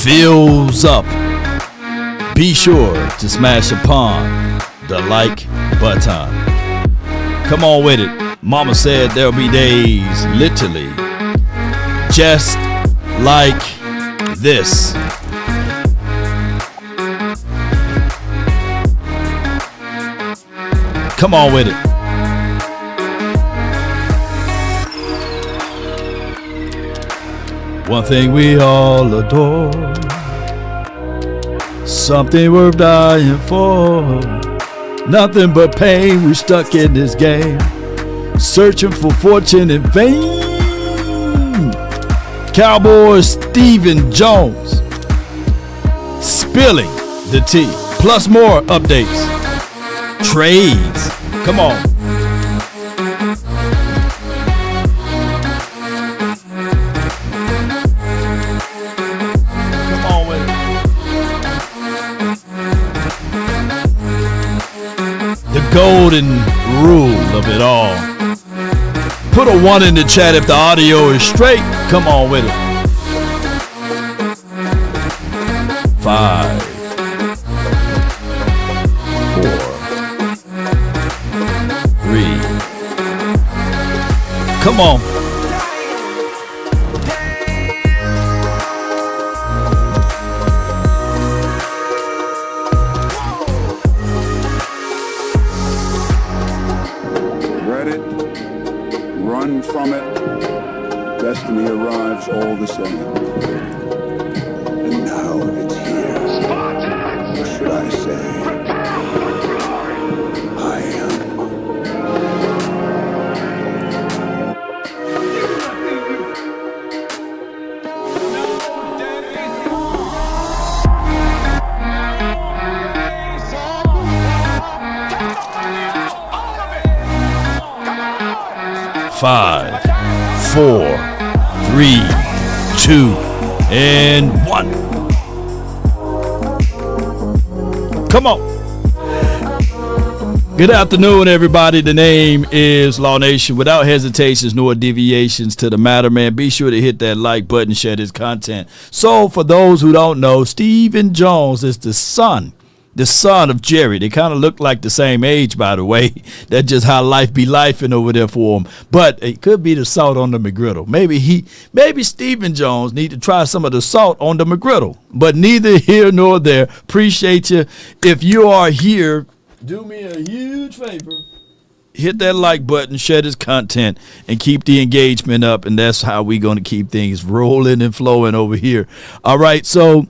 fills up, be sure to smash upon the like button. Come on with it. Mama said there'll be days, literally, just like this. Come on with it. One thing we all adore, something worth dying for. Nothing but pain, we stuck in this game, searching for fortune and fame. Cowboys Stephen Jones spilling the tea, plus more updates, trades. Come on. Golden rule of it all. Put a 1 in the chat if the audio is straight. Come on with it. 5, 4, 3. Come on. From it, destiny arrives all the same. And now it's here. Or should I say, I am. 5, 4, 3, 2, and 1. Come on. Good afternoon, everybody. The name is Law Nation. Without hesitations nor deviations to the matter, man, be sure to hit that like button, share this content. So, for those who don't know, Stephen Jones is the son of Jerry. They kind of look like the same age, by the way. That's just how life be lifing over there for him. But it could be the salt on the McGriddle. Maybe Stephen Jones need to try some of the salt on the McGriddle. But neither here nor there. Appreciate you. If you are here, do me a huge favor. Hit that like button, share this content, and keep the engagement up. And that's how we're going to keep things rolling and flowing over here. All right, so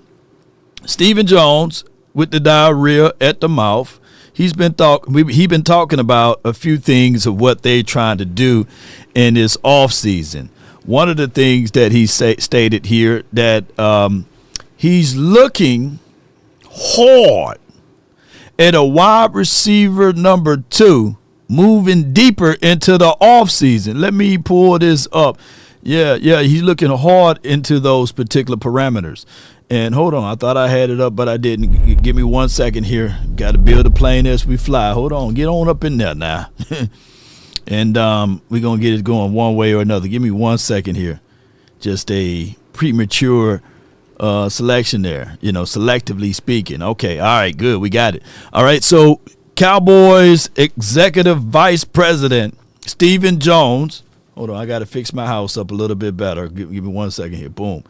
Stephen Jones with the diarrhea at the mouth. He's been talking about a few things of what they're trying to do in this offseason. One of the things that he stated here that he's looking hard at a wide receiver number 2 moving deeper into the offseason. Let me pull this up. Yeah, he's looking hard into those particular parameters. And hold on, I thought I had it up, but I didn't. Give me 1 second here. Got to build a plane as we fly. Hold on, get on up in there now. And we're going to get it going one way or another. Give me 1 second here. Just a premature selection there, selectively speaking. Okay, all right, good, we got it. All right, so Cowboys Executive Vice President Stephen Jones. Hold on, I got to fix my house up a little bit better. Give me 1 second here. Boom.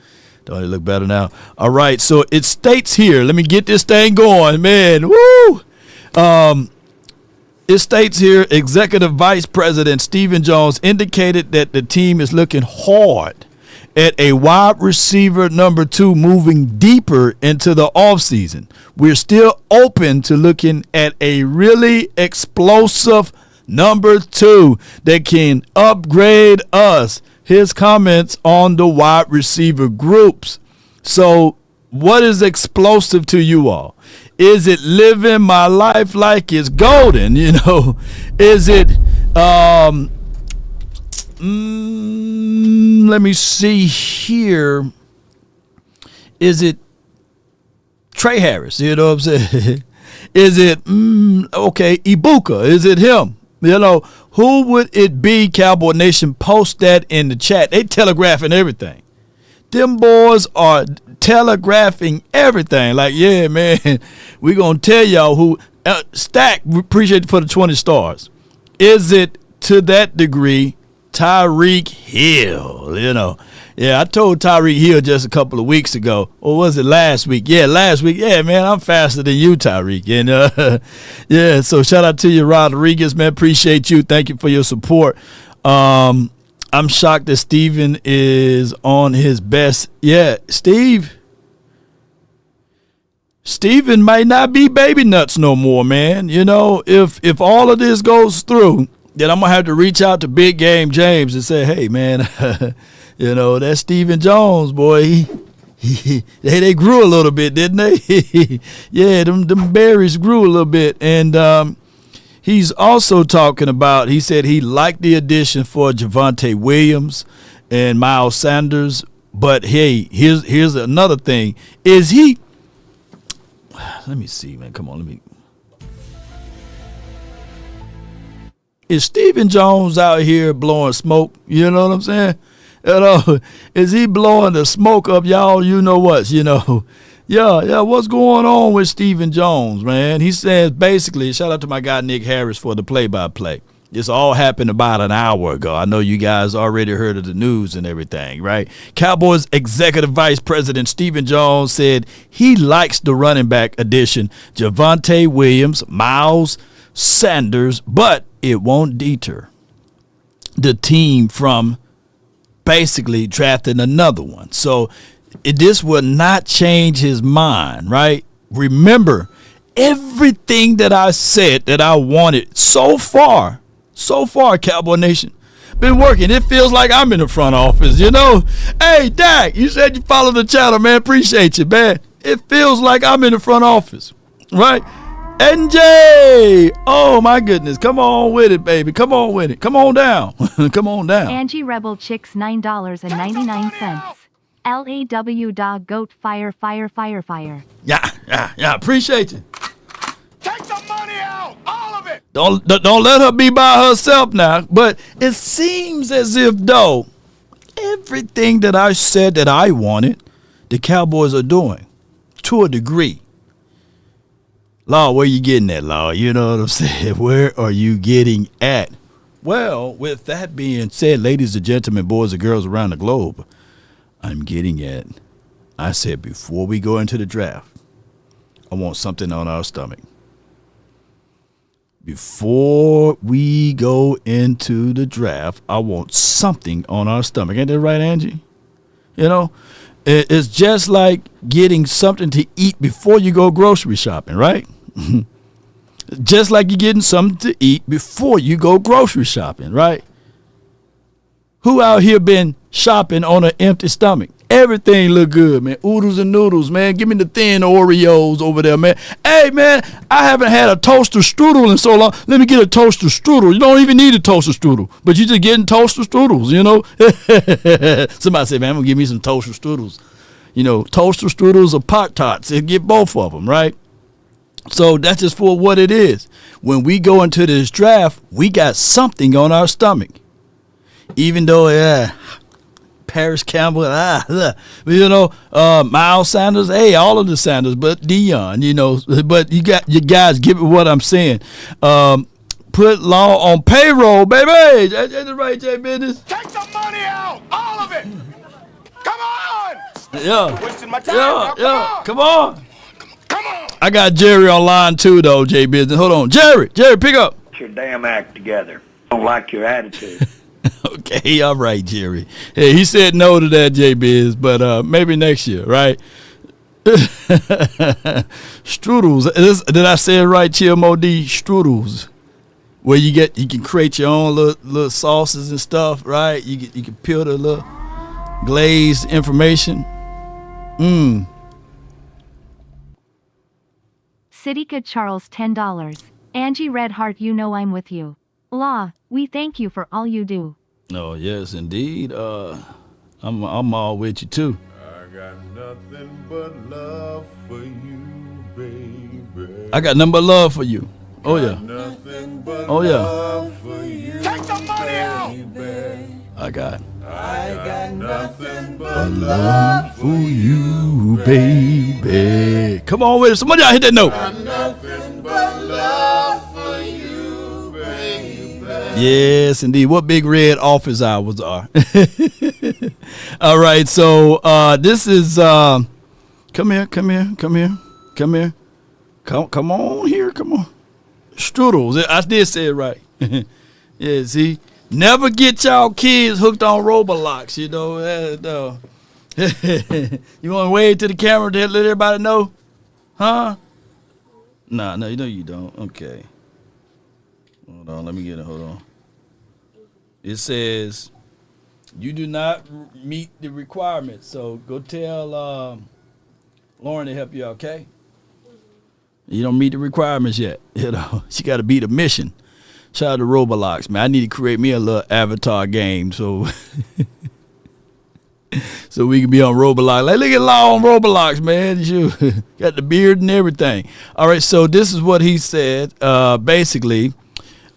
Don't it look better now? All right, so it states here. Let me get this thing going, man. Woo! It states here, Executive Vice President Stephen Jones indicated that the team is looking hard at a wide receiver number 2 moving deeper into the offseason. We're still open to looking at a really explosive number 2 that can upgrade us. His comments on the wide receiver groups. So what is explosive to you all? Is it living my life like it's golden? Is it, let me see here. Is it Trey Harris? You know what I'm saying? Is it, Ibuka? Is it him? Who would it be, Cowboy Nation? Post that in the chat. They telegraphing everything. Them boys are telegraphing everything. Like, yeah, man, we going to tell y'all who. Stack, appreciate it for the 20 stars. Is it to that degree Tyreek Hill? You know, yeah, I told Tyreek Hill just a couple of weeks ago. Or was it last week? Yeah, last week. Yeah, man, I'm faster than you, Tyreek. And yeah, so shout out to you, Rodriguez, man. Appreciate you. Thank you for your support. I'm shocked that Steven is on his best. Yeah, Steven might not be baby nuts no more, man. You know, if all of this goes through, then I'm going to have to reach out to Big Game James and say, hey, man, you know, that's Stephen Jones, boy. They grew a little bit, didn't they? Yeah, them berries grew a little bit. And he's also talking about, he said he liked the addition for Javonte Williams and Miles Sanders. But, hey, here's another thing. Let me see, man. Come on, Is Stephen Jones out here blowing smoke? You know what I'm saying? You know, is he blowing the smoke up y'all? You know what? You know, yeah. What's going on with Stephen Jones, man? He says basically, shout out to my guy Nick Harris for the play-by-play. This all happened about an hour ago. I know you guys already heard of the news and everything, right? Cowboys Executive Vice President Stephen Jones said he likes the running back addition, Javonte Williams, Miles Sanders, but it won't deter the team from basically drafting another one. So this will not change his mind, right? Remember, everything that I said that I wanted so far, Cowboy Nation, been working. It feels like I'm in the front office, you know. Hey, Dak, you said you follow the channel, man. Appreciate you, man. It feels like I'm in the front office, right? NJ, oh my goodness, come on with it, baby. Come on with it. Come on down. Come on down. Angie Rebel Chicks $9.99. LAW dog goat fire. Yeah. Appreciate you. Take the money out, all of it. Don't let her be by herself now. But it seems as if, though, everything that I said that I wanted, the Cowboys are doing to a degree. Law, where you getting at, Law? You know what I'm saying? Where are you getting at? Well, with that being said, ladies and gentlemen, boys and girls around the globe, I'm getting at, I said before we go into the draft, I want something on our stomach. Before we go into the draft, I want something on our stomach. Ain't that right, Angie? You know, it's just like getting something to eat before you go grocery shopping, right? Just like you're getting something to eat before you go grocery shopping, right? Who out here been shopping on an empty stomach? Everything look good, man. Oodles and noodles, man. Give me the thin Oreos over there, man. Hey, man, I haven't had a toaster strudel in so long. Let me get a toaster strudel. You don't even need a toaster strudel, but you just getting toaster strudels, you know? Somebody said, man, I'm going to give me some toaster strudels. You know, toaster strudels or Pop-Tarts. They get both of them, right? So that's just for what it is. When we go into this draft, we got something on our stomach. Even though, Paris Campbell, you know, Miles Sanders, hey, all of the Sanders, but Dion, you know, but you got you guys give it what I'm saying. Put Law on payroll, baby. That's the right, J Business. Take the money out, all of it. Come on. Yeah. Wasting my time. Yeah. Come on. Come on. I got Jerry online too, though, J Business. Hold on. Jerry, pick up. Get your damn act together. I don't like your attitude. Okay, all right, Jerry. Hey, he said no to that, J-Biz, but maybe next year, right? Strudels. Did I say it right, Chill Modi? Strudels. Where you can create your own little sauces and stuff, right? You can peel the little glazed information. Sitika Charles $10. Angie Redheart, you know I'm with you. Law, we thank you for all you do. Oh, yes, indeed. I'm all with you, too. I got nothing but love for you, baby. I got nothing but love for you. Oh, yeah. Nothing but Oh, yeah. love for you, Take the money out. baby. I got. I got nothing but love love for you, baby. Come on with it. Somebody out hit that note. nothing but love for you, baby. Yes, indeed. What big red office hours are. All right, so this is come here. Come on here. Come on. Strudels. I did say it right. Yeah, see? Never get y'all kids hooked on Roblox, you know. No. You want to wave to the camera to let everybody know? Huh? No, you know you don't. Okay. Hold on, let me get it. Hold on. It says you do not meet the requirements, so go tell Lauren to help you out, okay? You don't meet the requirements yet. You know, she got to beat a mission. Shout out to Roblox, man. I need to create me a little avatar game so so we can be on Roblox. Like, look at Law on Roblox, man. Shoot. Got the beard and everything. All right, so this is what he said, basically.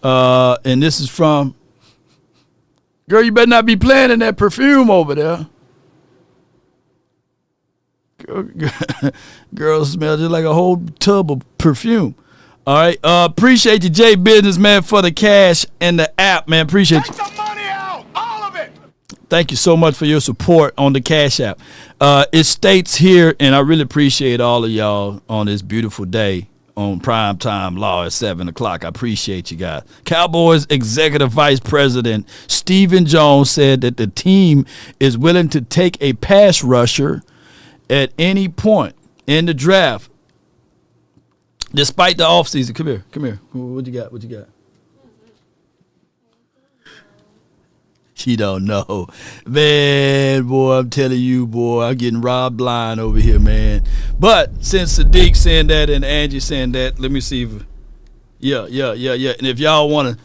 And this is from, girl, you better not be playing in that perfume over there. Girl smells just like a whole tub of perfume. All right. Appreciate you, Jay Business, man, for the cash and the app, man. Appreciate you. Take the money out, all of it. Thank you so much for your support on the Cash App. It states here, and I really appreciate all of y'all on this beautiful day on Primetime Law at 7 o'clock. I appreciate you guys. Cowboys Executive Vice President Stephen Jones said that the team is willing to take a pass rusher at any point in the draft, despite the offseason. Come here. What you got? She don't know. Man, boy, I'm telling you, boy, I'm getting robbed blind over here, man. But since Sadiq saying that and Angie saying that, let me see if yeah. And if y'all wanna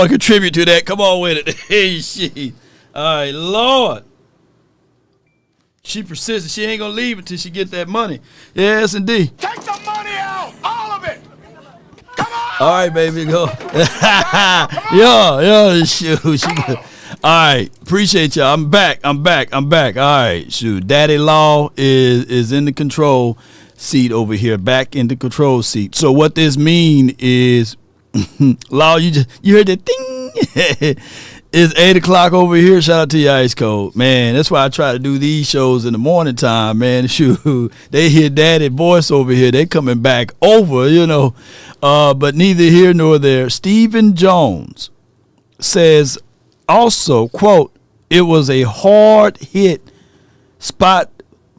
contribute to that, come on with it. Hey, shit. All right, Lord. She persistent. She ain't gonna leave until she get that money. Yes, indeed. Take the money out, all of it. Come on. All right, baby, go. Yo, shoot. All right, appreciate y'all. I'm back. All right, shoot. Daddy Law is in the control seat over here, back in the control seat. So what this mean is, Law, you heard that ding. It's 8 o'clock over here. Shout out to your Ice Cold. Man, that's why I try to do these shows in the morning time, man. Shoot, they hear Daddy voice over here. They coming back over, you know. But neither here nor there. Stephen Jones says also, quote, it was a hard hit spot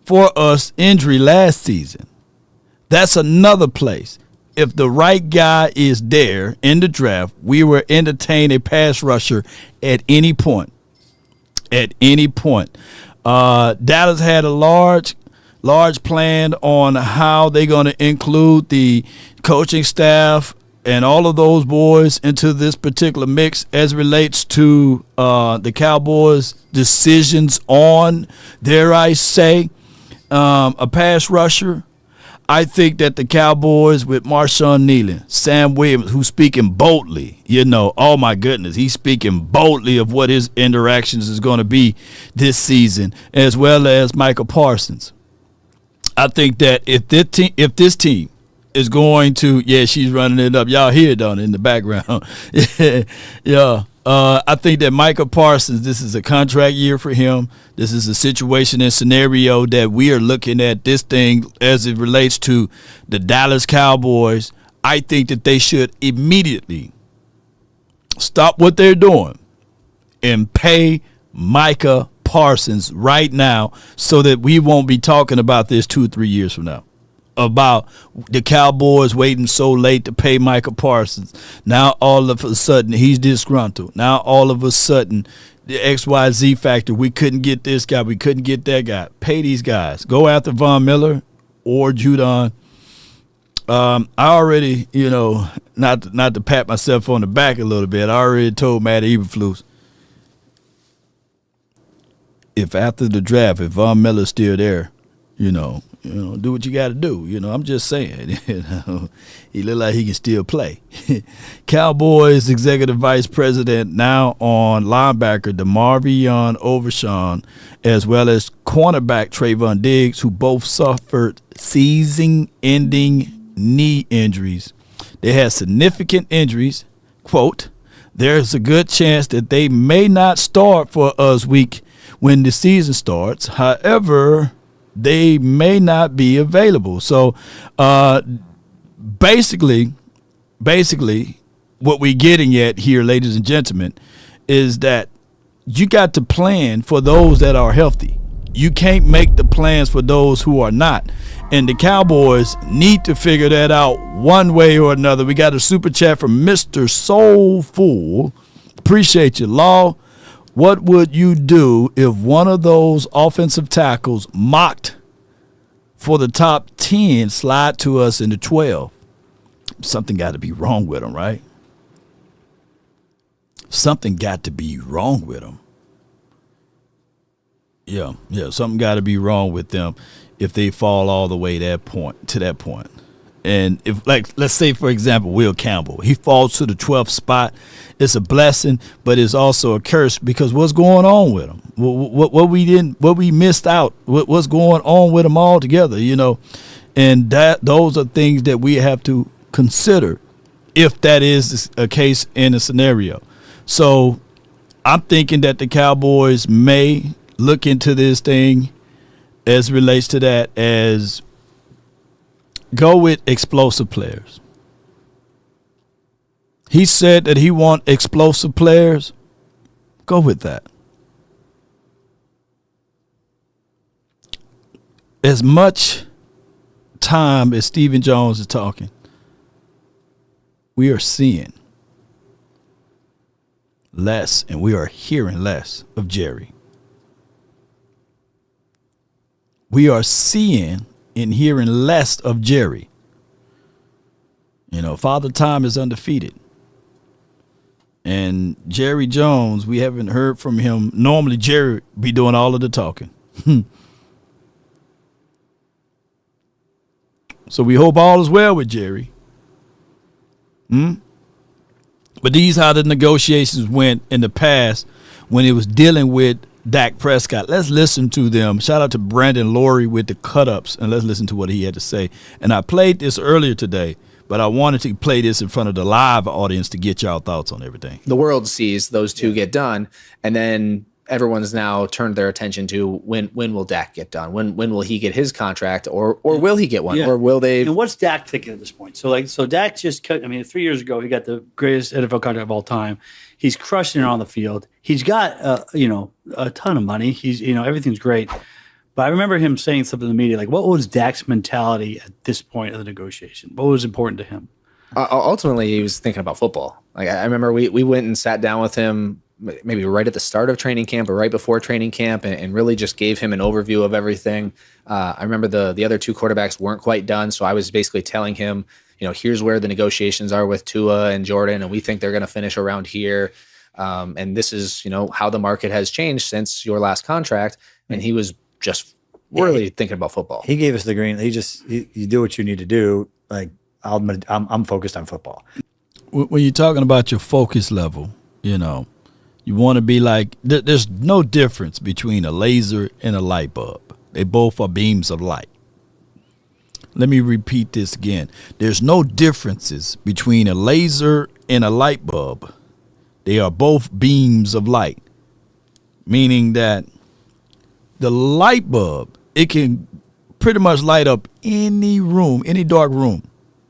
for us injury last season. That's another place. If the right guy is there in the draft, we will entertain a pass rusher at any point. At any point. Dallas had a large plan on how they're going to include the coaching staff and all of those boys into this particular mix as relates to the Cowboys' decisions on, dare I say, a pass rusher. I think that the Cowboys with Marshawn Nealon, Sam Williams, who's speaking boldly, you know, oh my goodness, he's speaking boldly of what his interactions is going to be this season, as well as Micah Parsons. I think that if this team is going to, yeah, she's running it up. Y'all hear it, don't it, in the background? Yeah. I think that Micah Parsons, this is a contract year for him. This is a situation and scenario that we are looking at this thing as it relates to the Dallas Cowboys. I think that they should immediately stop what they're doing and pay Micah Parsons right now so that we won't be talking about this 2 or 3 years from now. About the Cowboys waiting so late to pay Micah Parsons. Now all of a sudden he's disgruntled. Now all of a sudden the XYZ factor, we couldn't get this guy, we couldn't get that guy. Pay these guys. Go after Von Miller or Judon. I already, you know, not to pat myself on the back a little bit, I already told Matt Eberflus, if after the draft, if Von Miller's still there, you know, do what you got to do. I'm just saying. He look like he can still play. Cowboys executive vice president now on linebacker DeMarvion Overshawn, as well as cornerback Trayvon Diggs, who both suffered season-ending knee injuries. They had significant injuries. Quote, there's a good chance that they may not start for us week when the season starts. However, they may not be available. So basically, what we're getting at here, ladies and gentlemen, is that you got to plan for those that are healthy. You can't make the plans for those who are not. And the Cowboys need to figure that out one way or another. We got a super chat from Mr. Soulful. Appreciate you, Law. What would you do if one of those offensive tackles mocked for the top 10 slide to us in the 12? Something got to be wrong with them, right? Something got to be wrong with them. Yeah, something got to be wrong with them if they fall all the way to that point. And if, like, let's say, for example, Will Campbell, he falls to the 12th spot. It's a blessing, but it's also a curse because what's going on with him? What we missed out? What's going on with him altogether? And those are things that we have to consider if that is a case in a scenario. So I'm thinking that the Cowboys may look into this thing as relates to that, as go with explosive players. He said that he want explosive players. Go with that. As much time as Stephen Jones is talking, we are seeing less and we are hearing less of Jerry. We are seeing and hearing less of Jerry. Father Time is undefeated. And Jerry Jones, we haven't heard from him. Normally, Jerry be doing all of the talking. So we hope all is well with Jerry. But these how the negotiations went in the past when it was dealing with Dak Prescott. Let's listen to them. Shout out to Brandon Laurie with the cut-ups, and let's listen to what he had to say. And I played this earlier today, but I wanted to play this in front of the live audience to get y'all thoughts on everything. The world sees those two get done, and then everyone's now turned their attention to when will Dak get done? When will he get his contract, or will he get one, or will they? And what's Dak thinking at this point? So Dak just cut. 3 years ago he got the greatest NFL contract of all time. He's crushing it on the field. He's got a ton of money. He's everything's great. But I remember him saying something in the media like, what was Dak's mentality at this point of the negotiation? What was important to him? Ultimately, he was thinking about football. Like I remember we went and sat down with him maybe right at the start of training camp or right before training camp and really just gave him an overview of everything. I remember the other two quarterbacks weren't quite done, so I was basically telling him, here's where the negotiations are with Tua and Jordan, and we think they're going to finish around here. And this is, how the market has changed since your last contract. And he was just really thinking about football. He gave us the green. You do what you need to do. Like I'm focused on football. When you're talking about your focus level, you want to be like, there's no difference between a laser and a light bulb. They both are beams of light. Let me repeat this again. There's no differences between a laser and a light bulb. They are both beams of light, meaning that the light bulb, it can pretty much light up any room, any dark room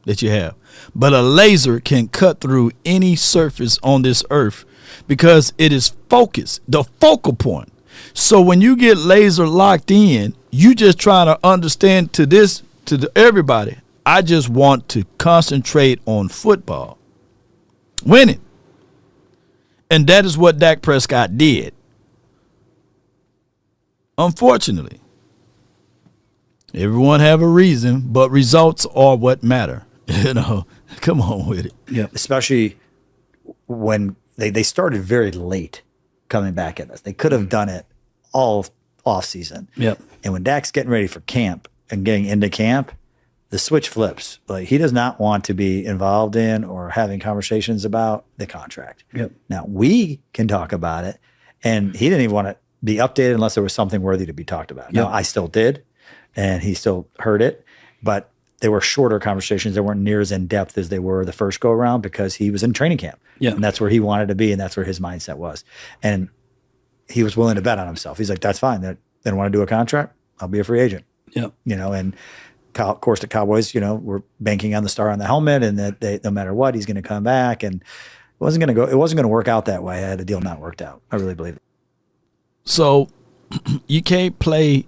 that you have. But a laser can cut through any surface on this earth because it is focused, the focal point. So when you get laser locked in, you just trying to understand everybody, I just want to concentrate on football, winning. And that is what Dak Prescott did. Unfortunately, everyone have a reason, but results are what matter. Come on with it. Yeah, especially when they started very late coming back at us. They could have done it all off season. Yep. And when Dak's getting ready for camp, and getting into camp, the switch flips. Like, he does not want to be involved in or having conversations about the contract. Yep. Now, we can talk about it, and he didn't even want to be updated unless there was something worthy to be talked about. Yep. Now, I still did, and he still heard it, but they were shorter conversations. They weren't near as in depth as they were the first go around because he was in training camp. Yeah. And that's where he wanted to be, and that's where his mindset was. And he was willing to bet on himself. He's like, that's fine. They don't want to do a contract. I'll be a free agent. Yeah. And of course the Cowboys, were banking on the star on the helmet, and that no matter what, he's going to come back. And it wasn't going to work out that way had the deal not worked out. I really believe it. So you can't play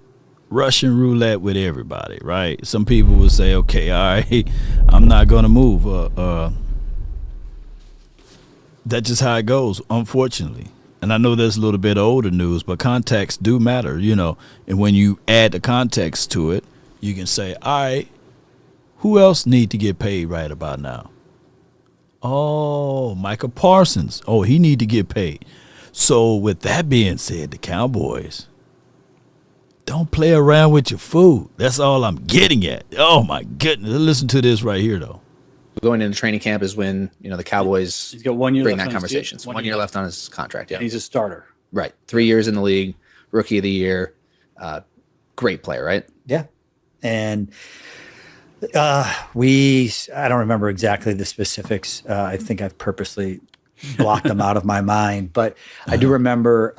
Russian roulette with everybody, right? Some people will say, okay, all right, I'm not going to move. That's just how it goes, unfortunately. And I know that's a little bit older news, but context do matter, And when you add the context to it, you can say, all right, who else need to get paid right about now? Oh, Micah Parsons. Oh, he need to get paid. So with that being said, the Cowboys, don't play around with your food. That's all I'm getting at. Oh, my goodness. Listen to this right here, though. Going into training camp is when, the Cowboys He's got 1 year bring left that on his conversation. deal. 1 year left on his contract, yeah. And he's a starter. Right. 3 years in the league, rookie of the year, great player, right? Yeah. And I don't remember exactly the specifics. I think I've purposely blocked them out of my mind, but I do remember,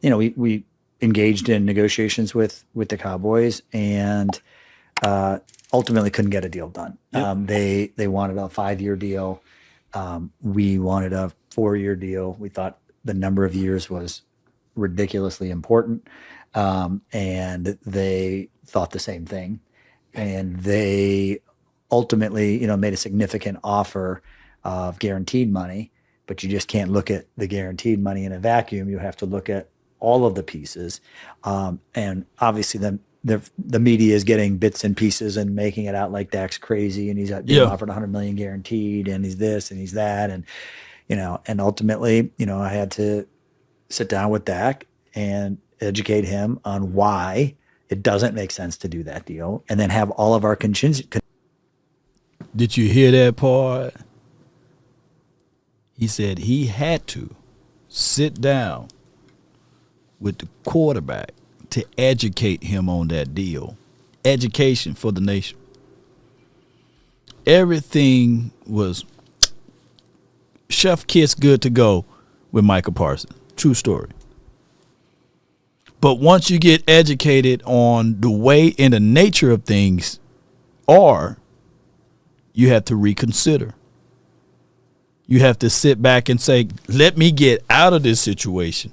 we engaged in negotiations with the Cowboys, and ultimately couldn't get a deal done. Yep. They wanted a 5-year deal. We wanted a 4-year deal. We thought the number of years was ridiculously important. And they thought the same thing. And they ultimately, made a significant offer of guaranteed money, but you just can't look at the guaranteed money in a vacuum. You have to look at all of the pieces. And obviously the media is getting bits and pieces and making it out like Dak's crazy and he's offered $100 million guaranteed and he's this and he's that. And, and ultimately, I had to sit down with Dak and educate him on why it doesn't make sense to do that deal, and then have all of our contingent. Did you hear that part? He said he had to sit down with the quarterback to educate him on that deal. Education for the nation. Everything was chef kiss good to go with Micah Parsons. True story. But once you get educated on the way and the nature of things you have to reconsider. You have to sit back and say, let me get out of this situation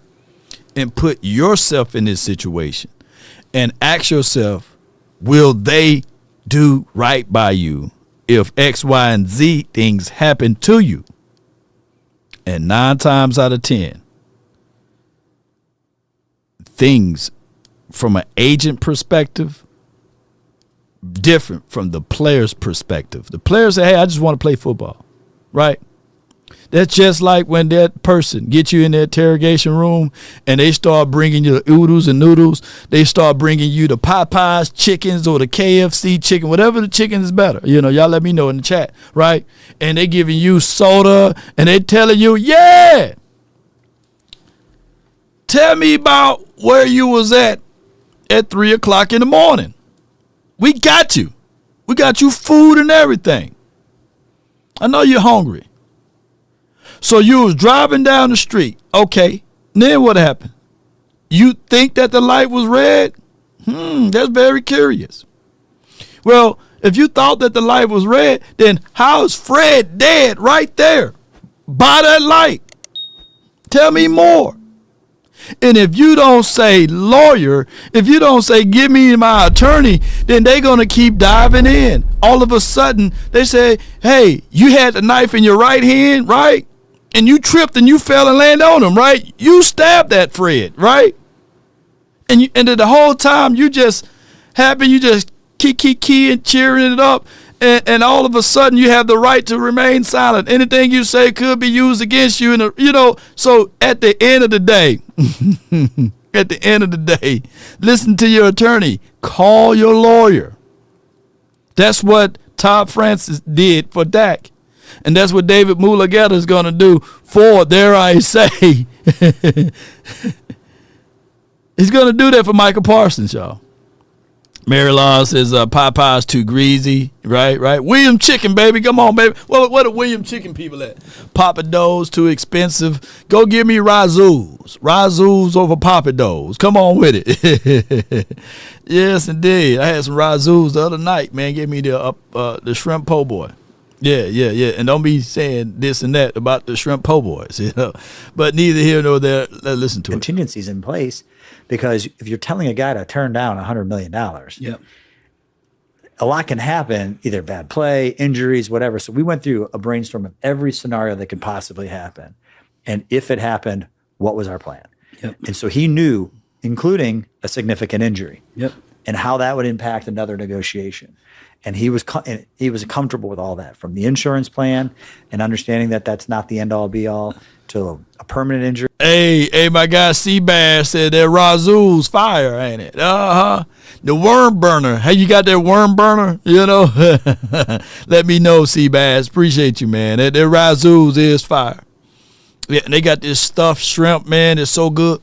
and put yourself in this situation and ask yourself, will they do right by you if X, Y, and Z things happen to you? And 9 times out of 10, things from an agent perspective different from the player's perspective. The player say, hey, I just want to play football, right? That's just like when that person gets you in the interrogation room and they start bringing you the oodles and noodles. They start bringing you the Popeyes chickens or the KFC chicken, whatever the chicken is better. Y'all let me know in the chat, right? And they giving you soda and they telling you, yeah, tell me about where you was at 3 o'clock in the morning. We got you. We got you food and everything. I know you're hungry. So you was driving down the street. Okay. Then what happened? You think that the light was red? That's very curious. Well, if you thought that the light was red, then how's Fred dead right there by that light? Tell me more. And if you don't say lawyer, if you don't say give me my attorney, then they're going to keep diving in. All of a sudden, they say, hey, you had the knife in your right hand, right? And you tripped and you fell and landed on him, right? You stabbed that Fred, right? And then the whole time you just happy, you just key and cheering it up. And all of a sudden you have the right to remain silent. Anything you say could be used against you. So at the end of the day, listen to your attorney. Call your lawyer. That's what Todd Francis did for Dak. And that's what David Mulugeta is going to do for, dare I say, he's going to do that for Michael Parsons, y'all. Mary Law says Popeye's too greasy, right? William Chicken, baby, come on, baby. What are William Chicken people at? Papa Do's too expensive. Go give me Razoo's over Papa Do's. Come on with it. Yes, indeed. I had some Razoo's the other night, man. Give me the shrimp po' boy. Yeah. And don't be saying this and that about the shrimp po' boys, you know. But neither here nor there. Listen to it. Contingencies in place, because if you're telling a guy to turn down $100 million, Yep. a lot can happen, either bad play, injuries, whatever. So we went through a brainstorm of every scenario that could possibly happen. And if it happened, what was our plan? Yep. And so he knew, including a significant injury, Yep. and how that would impact another negotiation. And he was comfortable with all that, from the insurance plan and understanding that that's not the end all be all to a permanent injury. Hey, my guy Seabass said that Razoo's fire, ain't it? The worm burner. Hey, you got that worm burner? You know? Let me know, Seabass. Appreciate you, man. That Razoo's is fire. Yeah, and they got this stuffed shrimp, man. It's so good.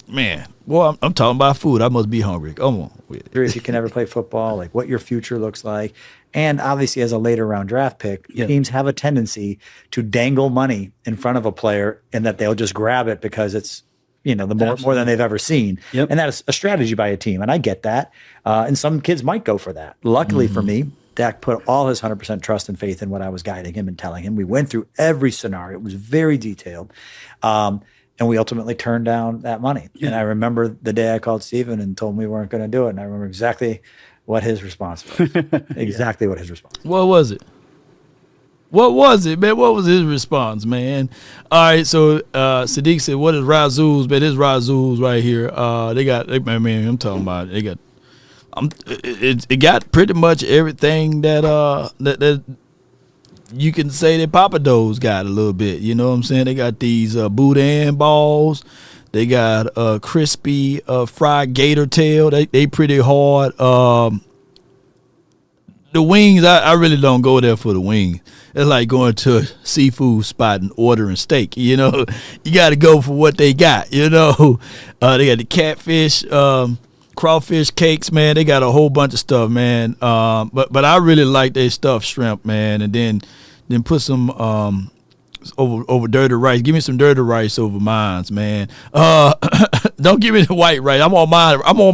Man. Boy, I'm talking about food. I must be hungry. Come on. If you can ever play football, like what your future looks like. And obviously, as a later round draft pick, teams have a tendency to dangle money in front of a player, and that they'll just grab it because it's, the more than they've ever seen. Yep. And that is a strategy by a team. And I get that. And some kids might go for that. Luckily for me, Dak put all his 100% trust and faith in what I was guiding him and telling him. We went through every scenario. It was very detailed. And we ultimately turned down that money. Yeah. And I remember the day I called Steven and told him we weren't going to do it. And I remember exactly what his response was. Exactly what his response was. What was it? What was it, man? What was his response, man? All right, so Sadiq said, what is Razoo's? Man, this Razoo's right here. I'm talking about it. It got pretty much everything that you can say that Papa Do's got a little bit. You know what I'm saying? They got these boudin balls. They got crispy fried gator tail. They pretty hard. The wings, I really don't go there for the wings. It's like going to a seafood spot and ordering steak. You know, you got to go for what they got. You know, they got the catfish, crawfish cakes, man. They got a whole bunch of stuff, man. But I really like their stuffed shrimp, man. And then put some over dirty rice. Give me some dirty rice over mine, man. Don't give me the white rice. I'm on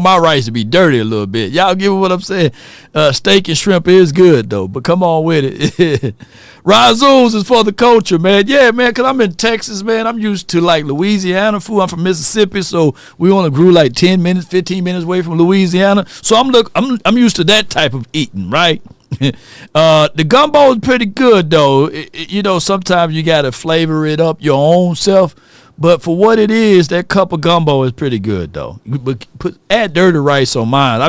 my rice to be dirty a little bit. Y'all give me what I'm saying. Steak and shrimp is good though, but come on with it. Razoo's is for the culture, man. Yeah, man, because I'm in Texas, man. I'm used to like Louisiana food. I'm from Mississippi, so we only grew like 10 minutes, 15 minutes away from Louisiana. So I'm used to that type of eating, right? The gumbo is pretty good though. Sometimes you gotta flavor it up your own self, but for what it is, that cup of gumbo is pretty good though. Add dirty rice on mine. I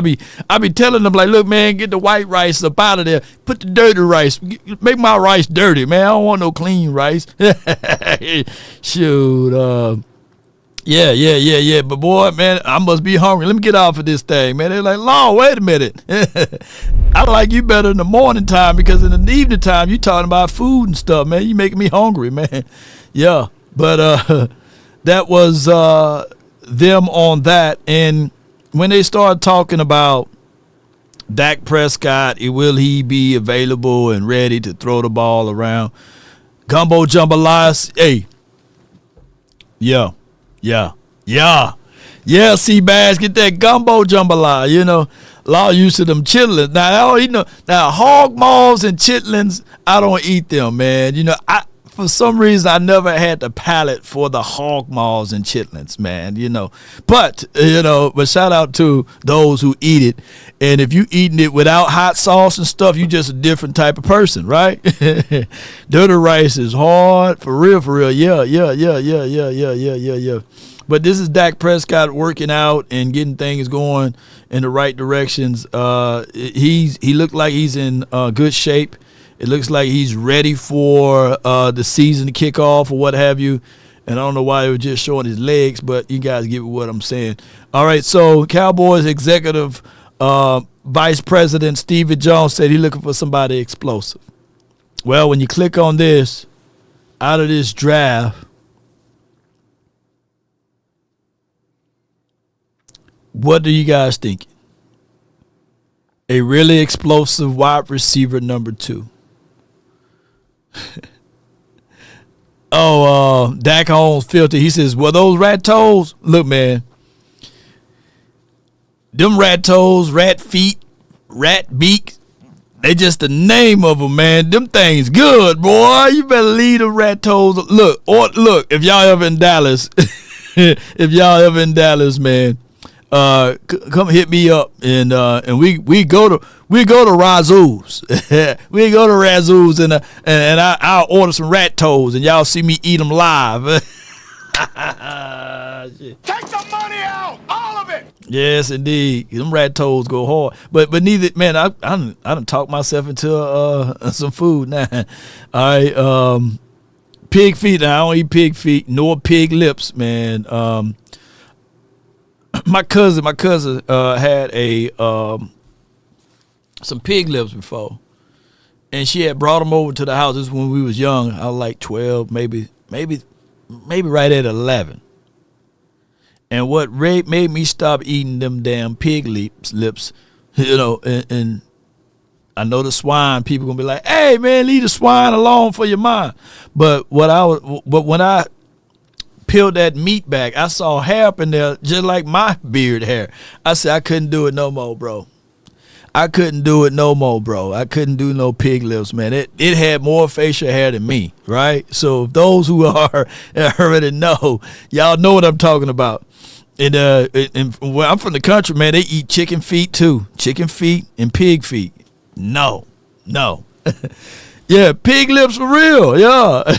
be telling them like, look, man, get the white rice up out of there. Put the dirty rice. Make my rice dirty, man. I don't want no clean rice. Shoot. Yeah. But boy, man, I must be hungry. Let me get off of this thing, man. They're like, Lord, wait a minute. I like you better in the morning time, because in the evening time, you talking about food and stuff, man. You making me hungry, man. Yeah. But that was them on that. And when they started talking about Dak Prescott, will he be available and ready to throw the ball around? Gumbo jambalaya, hey. Yeah, Seabass, get that gumbo jambalaya, Law used to them chitlins. Now hog maws and chitlins, I don't eat them, man. For some reason, I never had the palate for the hog maws and chitlins, man, But shout out to those who eat it. And if you eating it without hot sauce and stuff, you just a different type of person, right? Dirty rice is hard, for real. Yeah. But this is Dak Prescott working out and getting things going in the right directions. He looked like he's in good shape. It looks like he's ready for the season to kick off or what have you. And I don't know why he was just showing his legs, but you guys get what I'm saying. All right, so Cowboys executive Vice President Stephen Jones said he's looking for somebody explosive. Well, when you click on this, out of this draft, what do you guys think? A really explosive wide receiver number 2. Dak Holmes filter. He says, well, those rat toes, look, man, them rat toes, rat feet, rat beak, they just the name of them, man. Them things good, boy. You better leave the rat toes. Look, if y'all ever in Dallas, man, come hit me up and we go to Razoo's. We go to Razoo's and I'll order some rat toes and y'all see me eat them live. Take the money out, all of it. Yes, indeed. Them rat toes go hard. But neither, man, I done talked myself into some food now. All right, pig feet. Now, I don't eat pig feet nor pig lips, man. My cousin had some pig lips before, and she had brought them over to the house. This was when we was young. I was like 12, maybe right at 11. And what made me stop eating them damn pig lips, you know, and I know the swine people gonna be like, "Hey man, leave the swine alone for your mind." But when I peeled that meat back, I saw hair up in there just like my beard hair. I said I couldn't do it no more, bro. I couldn't do no pig lips, man. It had more facial hair than me, right? So those who are already know, y'all know what I'm talking about. And where I'm from the country, man, they eat chicken feet too. Chicken feet and pig feet. No. Yeah, pig lips for real, yeah.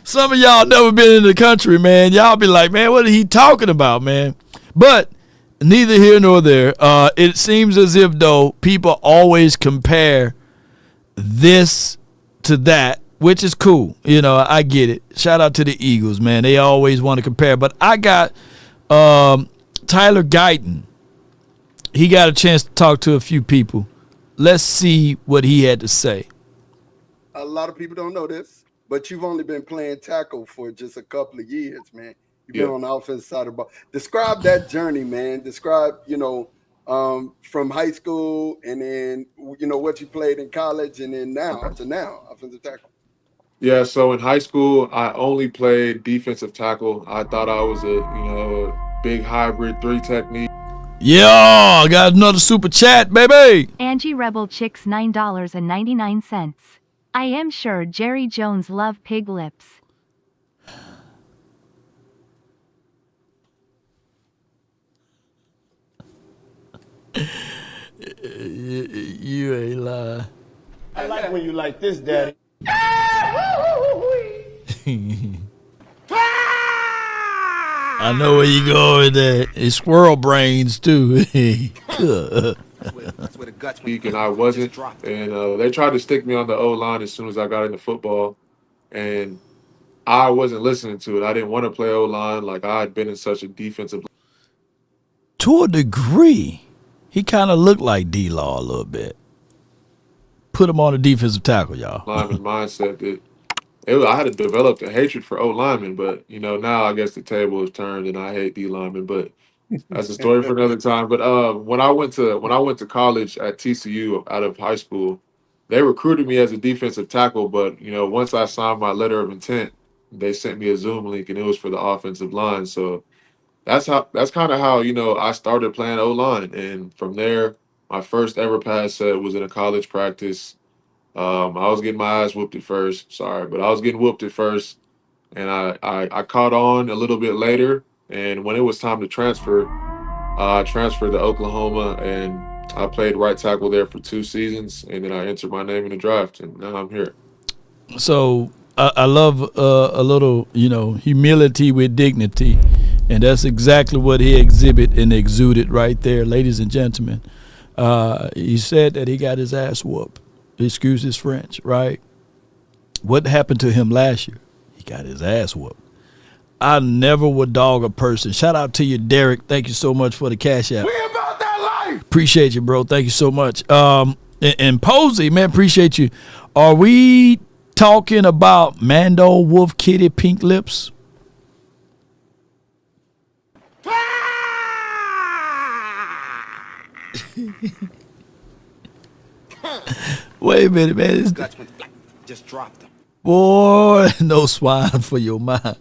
Some of y'all never been in the country, man. Y'all be like, man, what are he talking about, man? But neither here nor there. It seems as if, though, people always compare this to that, which is cool. You know, I get it. Shout out to the Eagles, man. They always want to compare. But I got Tyler Guyton. He got a chance to talk to a few people. Let's see what he had to say. A lot of people don't know this, but you've only been playing tackle for just a couple of years, man. You've been on the offensive side of the ball. Describe that journey, man. Describe, from high school and then, what you played in college and then now, offensive tackle. Yeah, so in high school, I only played defensive tackle. I thought I was a big hybrid 3 technique. Yeah, I got another super chat, baby. Angie Rebel Chicks $9.99. I am sure Jerry Jones love pig lips. You ain't lying. I like when you like this, Daddy. I know where you go with that. It's squirrel brains too. And I wasn't. And they tried to stick me on the O-line as soon as I got into football. And I wasn't listening to it. I didn't want to play O-line. Like, I had been in such a defensive. To a degree, he kind of looked like D-Law a little bit. Put him on a defensive tackle, y'all. Lineman mindset that I had developed a hatred for O-linemen, but now I guess the table has turned and I hate D-linemen. But that's a story for another time. But when I went to college at TCU out of high school, they recruited me as a defensive tackle. But once I signed my letter of intent, they sent me a Zoom link and it was for the offensive line. So that's kind of how I started playing O-line, and from there, my first ever pass set was in a college practice. I was getting my ass whooped at first. Sorry, but I was getting whooped at first, and I caught on a little bit later. And when it was time to transfer, I transferred to Oklahoma, and I played right tackle there for 2 seasons, and then I entered my name in the draft, and now I'm here. So I love a little, humility with dignity, and that's exactly what he exuded right there, ladies and gentlemen. He said that he got his ass whooped. Excuse his French, right? What happened to him last year? He got his ass whooped. I never would dog a person. Shout out to you, Derek. Thank you so much for the cash app. We about that life. Appreciate you, bro. Thank you so much. And Posey, man, appreciate you. Are we talking about Mando, Wolf, Kitty, Pink Lips? Wait a minute, man. Just drop them. Boy, no swine for your mind.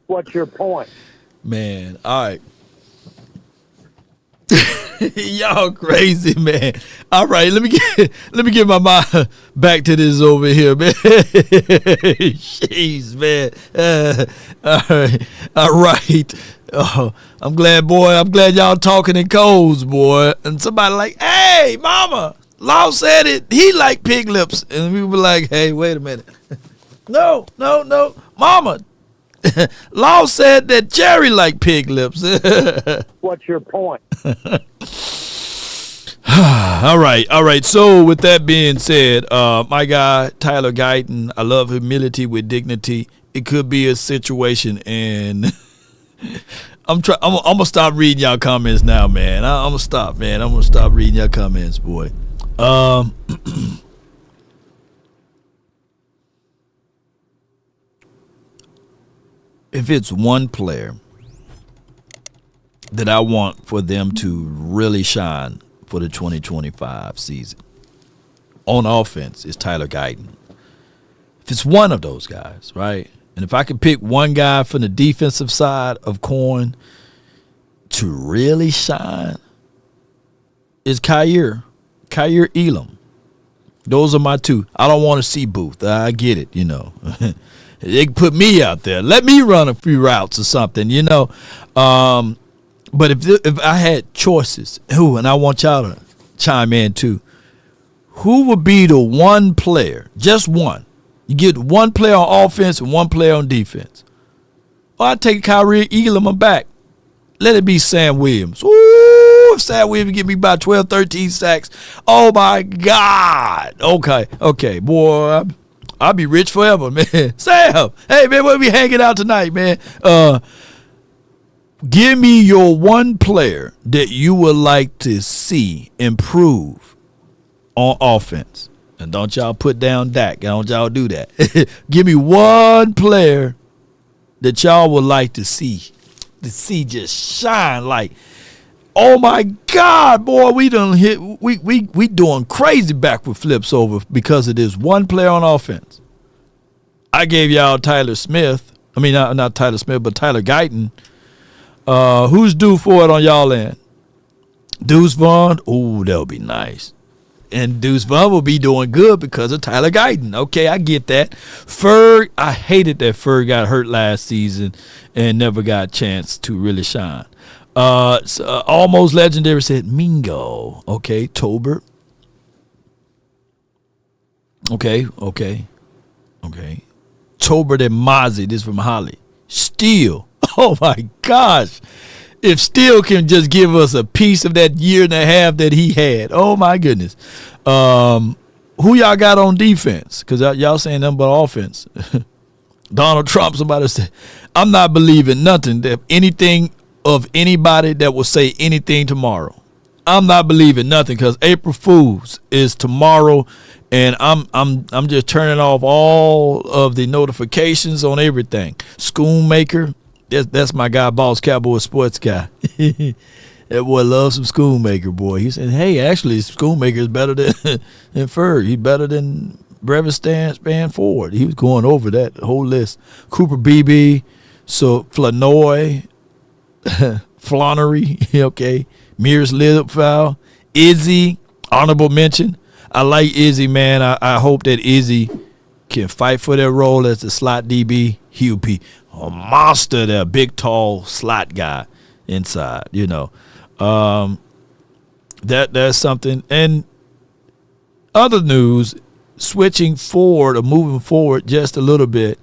What's your point? Man, all right. Y'all crazy, man. All right, let me get my mind back to this over here, man. Jeez, man. All right. I'm glad y'all talking in codes, boy. And somebody like, hey, mama, Law said it. He like pig lips, and we were like, hey, wait a minute. No, mama. Law said that Jerry liked pig lips. What's your point? All right. So with that being said, my guy Tyler Guyton, I love humility with dignity. It could be a situation, and I'm gonna stop reading y'all comments now, man. I'm gonna stop, man. I'm gonna stop reading y'all comments, boy. If it's one player that I want for them to really shine for the 2025 season on offense, it's Tyler Guyton. If it's one of those guys, right? And if I could pick one guy from the defensive side of coin to really shine, it's Kyer Elam. Those are my two. I don't want to see Booth. I get it, you know. They can put me out there. Let me run a few routes or something, you know. But if I had choices, and I want y'all to chime in too, who would be the one player, just one? You get one player on offense and one player on defense. Or I'd take Kyrie Elam back. Let it be Sam Williams. Ooh, if Sam Williams give me about 12, 13 sacks, oh my God. Okay, boy, I'll be rich forever, man. Sam, hey, man, we'll be hanging out tonight, man. Give me your one player that you would like to see improve on offense. And don't y'all put down Dak. Don't y'all do that. Give me one player that y'all would like to see just shine like, oh my God, boy, we doing crazy backward flips over because of this one player on offense. I gave y'all Tyler Smith. I mean, not Tyler Smith, but Tyler Guyton. Who's due for it on y'all end? Deuce Vaughn. Ooh, that'll be nice. And Deuce Vaughn will be doing good because of Tyler Guyton. Okay, I get that. Ferg, I hated that Ferg got hurt last season and never got a chance to really shine. Almost legendary said Mingo. Okay, Tolbert. Okay. Tolbert and Mozzie. This from Holly. Steele. Oh my gosh. If Steele can just give us a piece of that year and a half that he had. Oh my goodness. Who y'all got on defense? Because y'all saying nothing but offense. Donald Trump, somebody said, I'm not believing nothing that anything of anybody that will say anything tomorrow. I'm not believing nothing because April Fools is tomorrow, and I'm just turning off all of the notifications on everything. Schoonmaker, that's my guy, Boss Cowboy Sports guy. That boy loves some Schoonmaker, boy. He said, hey, actually, Schoonmaker is better than Ferg. He's better than Brevis Span Ford. He was going over that whole list. Cooper Beebe, so Flanoy, Flonnery, okay. Mears Lidfowl, Izzy, honorable mention. I like Izzy, man. I hope that Izzy can fight for that role as the slot DB. He'll be a monster, that big, tall slot guy inside, you know. That's something. And other news, switching forward or moving forward just a little bit,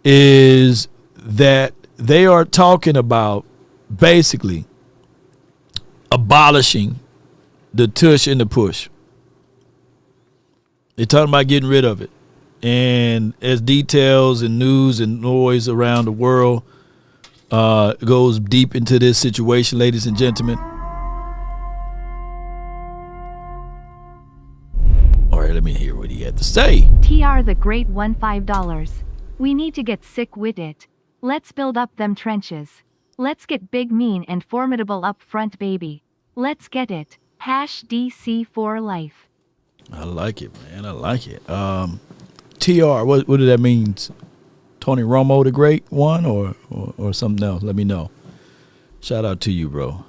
is that they are talking about basically abolishing the tush and the push. They're talking about getting rid of it. And as details and news and noise around the world goes deep into this situation, ladies and gentlemen. All right, let me hear what he had to say. TR the Great won $5. We need to get sick with it. Let's build up them trenches. Let's get big, mean, and formidable up front, baby. Let's get it. #DC for life. I like it, man. I like it. TR, what did that mean? Tony Romo the Great won or something else? Let me know. Shout out to you, bro.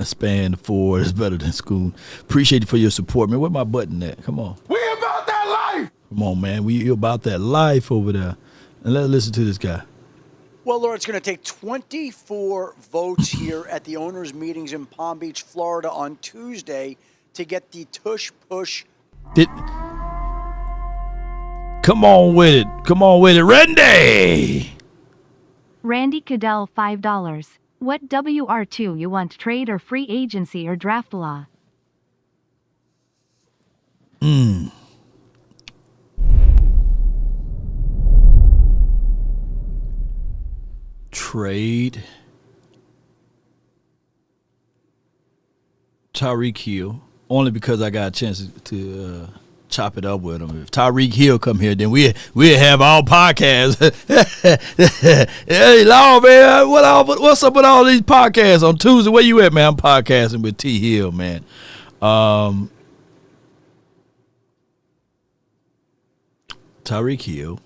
Span 4 is better than school. Appreciate you for your support, man. Where my button at? Come on. We about that life. Come on, man. We about that life over there. And let's listen to this guy. Well, Laura, it's going to take 24 votes here at the owners' meetings in Palm Beach, Florida on Tuesday to get the Tush push. Come on with it. Come on with it. Randy! Randy Cadell $5. What WR2 you want, trade or free agency or draft law? Trade Tyreek Hill, only because I got a chance to chop it up with him. If Tyreek Hill come here, then we'll have all podcasts. Hey, Law, man, what's up with all these podcasts on Tuesday? Where you at, man? I'm podcasting with T Hill, man. Tyreek Hill,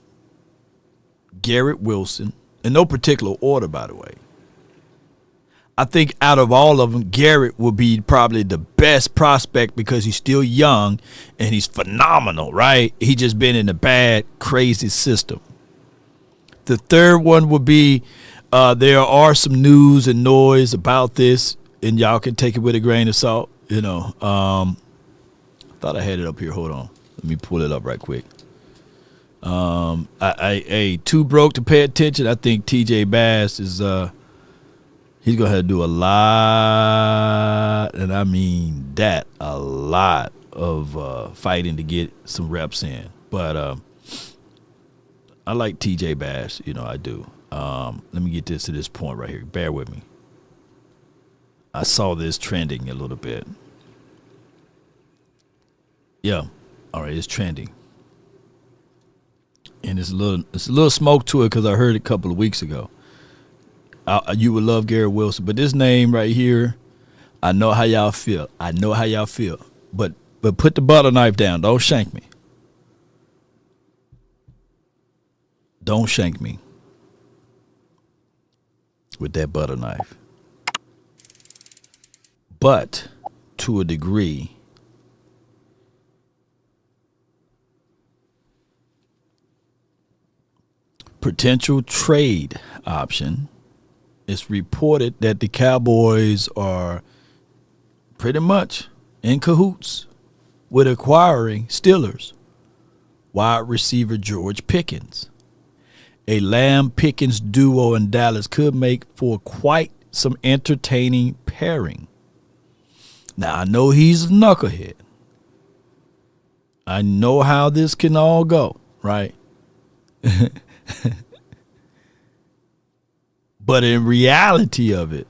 Garrett Wilson, in no particular order, by the way. I think out of all of them, Garrett will be probably the best prospect because he's still young and he's phenomenal, right? He just been in a bad, crazy system. The third one would be there are some news and noise about this, and y'all can take it with a grain of salt. You know, I thought I had it up here. Hold on. Let me pull it up right quick. I too broke to pay attention. I think TJ Bass is he's gonna have to do a lot, and I mean that, a lot of fighting to get some reps in. But I like TJ Bass, you know, I do. Let me get this to this point right here. Bear with me. I saw this trending a little bit. Yeah, all right, it's trending. And it's a little smoke to it because I heard it a couple of weeks ago. You would love Garrett Wilson, but this name right here, I know how y'all feel. But put the butter knife down. Don't shank me. Don't shank me with that butter knife. But to a degree, potential trade option. It's reported that the Cowboys are pretty much in cahoots with acquiring Steelers wide receiver George Pickens. A Lamb-Pickens duo in Dallas could make for quite some entertaining pairing. Now, I know he's a knucklehead. I know how this can all go, right? But in reality of it,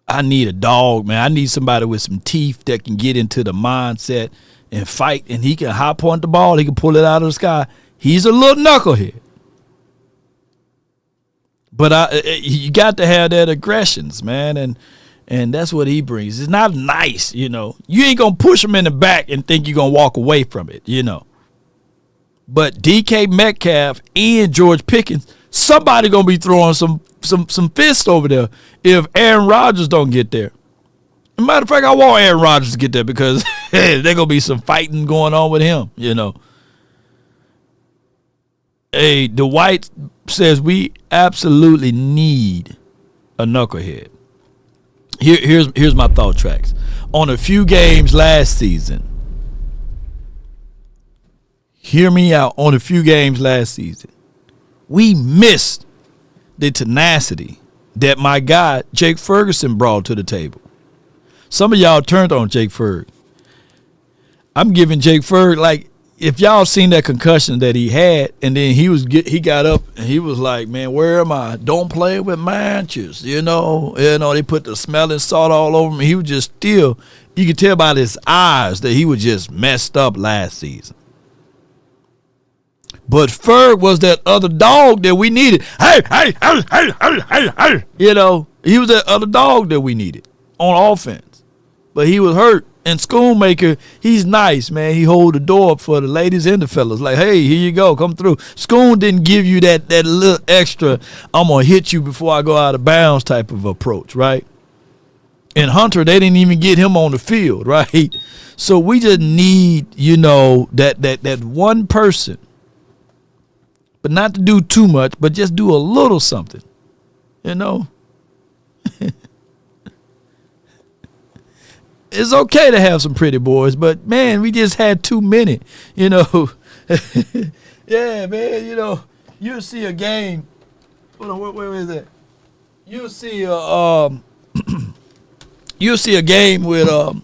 I need a dog, man. I need somebody with some teeth that can get into the mindset and fight, and he can high point the ball. He can pull it out of the sky. He's a little knucklehead. But you got to have that aggressions, man, and that's what he brings. It's not nice, you know. You ain't going to push him in the back and think you're going to walk away from it, you know. But DK Metcalf and George Pickens, somebody gonna be throwing some fists over there if Aaron Rodgers don't get there. As a matter of fact, I want Aaron Rodgers to get there because there's gonna be some fighting going on with him, you know. Hey, the White says we absolutely need a knucklehead. Here's my thought tracks. On a few games last season. Hear me out. On a few games last season, we missed the tenacity that my guy Jake Ferguson brought to the table. Some of y'all turned on Jake Ferg. I'm giving Jake Ferg, like, if y'all seen that concussion that he had, and then he got up and he was like, man, where am I? Don't play with matches, you know. They put the smelling salt all over him. He was just still, you could tell by his eyes that he was just messed up last season. But Ferg was that other dog that we needed. Hey, you know, he was that other dog that we needed on offense. But he was hurt. And Schoonmaker, he's nice, man. He hold the door up for the ladies and the fellas. Like, hey, here you go, come through. Schoon didn't give you that little extra, I'm going to hit you before I go out of bounds type of approach, right? And Hunter, they didn't even get him on the field, right? So we just need, you know, that one person. But not to do too much, but just do a little something, you know? It's okay to have some pretty boys, but, man, we just had too many, you know. Yeah, man, you know, you'll see a game. Hold on, where is that? You'll see a game with Jalen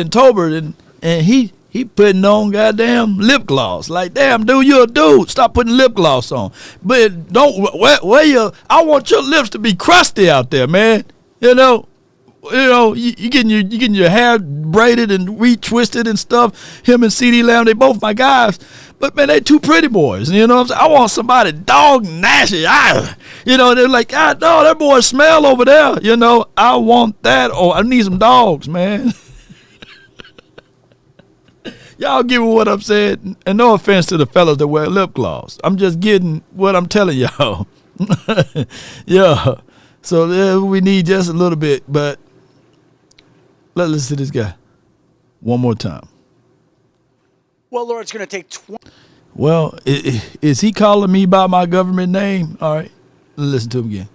Tolbert, and he putting on goddamn lip gloss. Like, damn, dude, you're a dude. Stop putting lip gloss on. But don't I want your lips to be crusty out there, man. You know, you getting your hair braided and retwisted and stuff. Him and CD Lamb, they both my guys. But, man, they two pretty boys. You know what I'm saying? I want somebody dog nasty. You know, they're like, God, no, that boy smell over there. You know, I want that. Or I need some dogs, man. Y'all get what I'm saying. And no offense to the fellas that wear lip gloss. I'm just getting what I'm telling y'all. Yeah. So we need just a little bit, but let's listen to this guy one more time. Well, Laura, it's going to take 20. Well, is he calling me by my government name? All right. Listen to him again.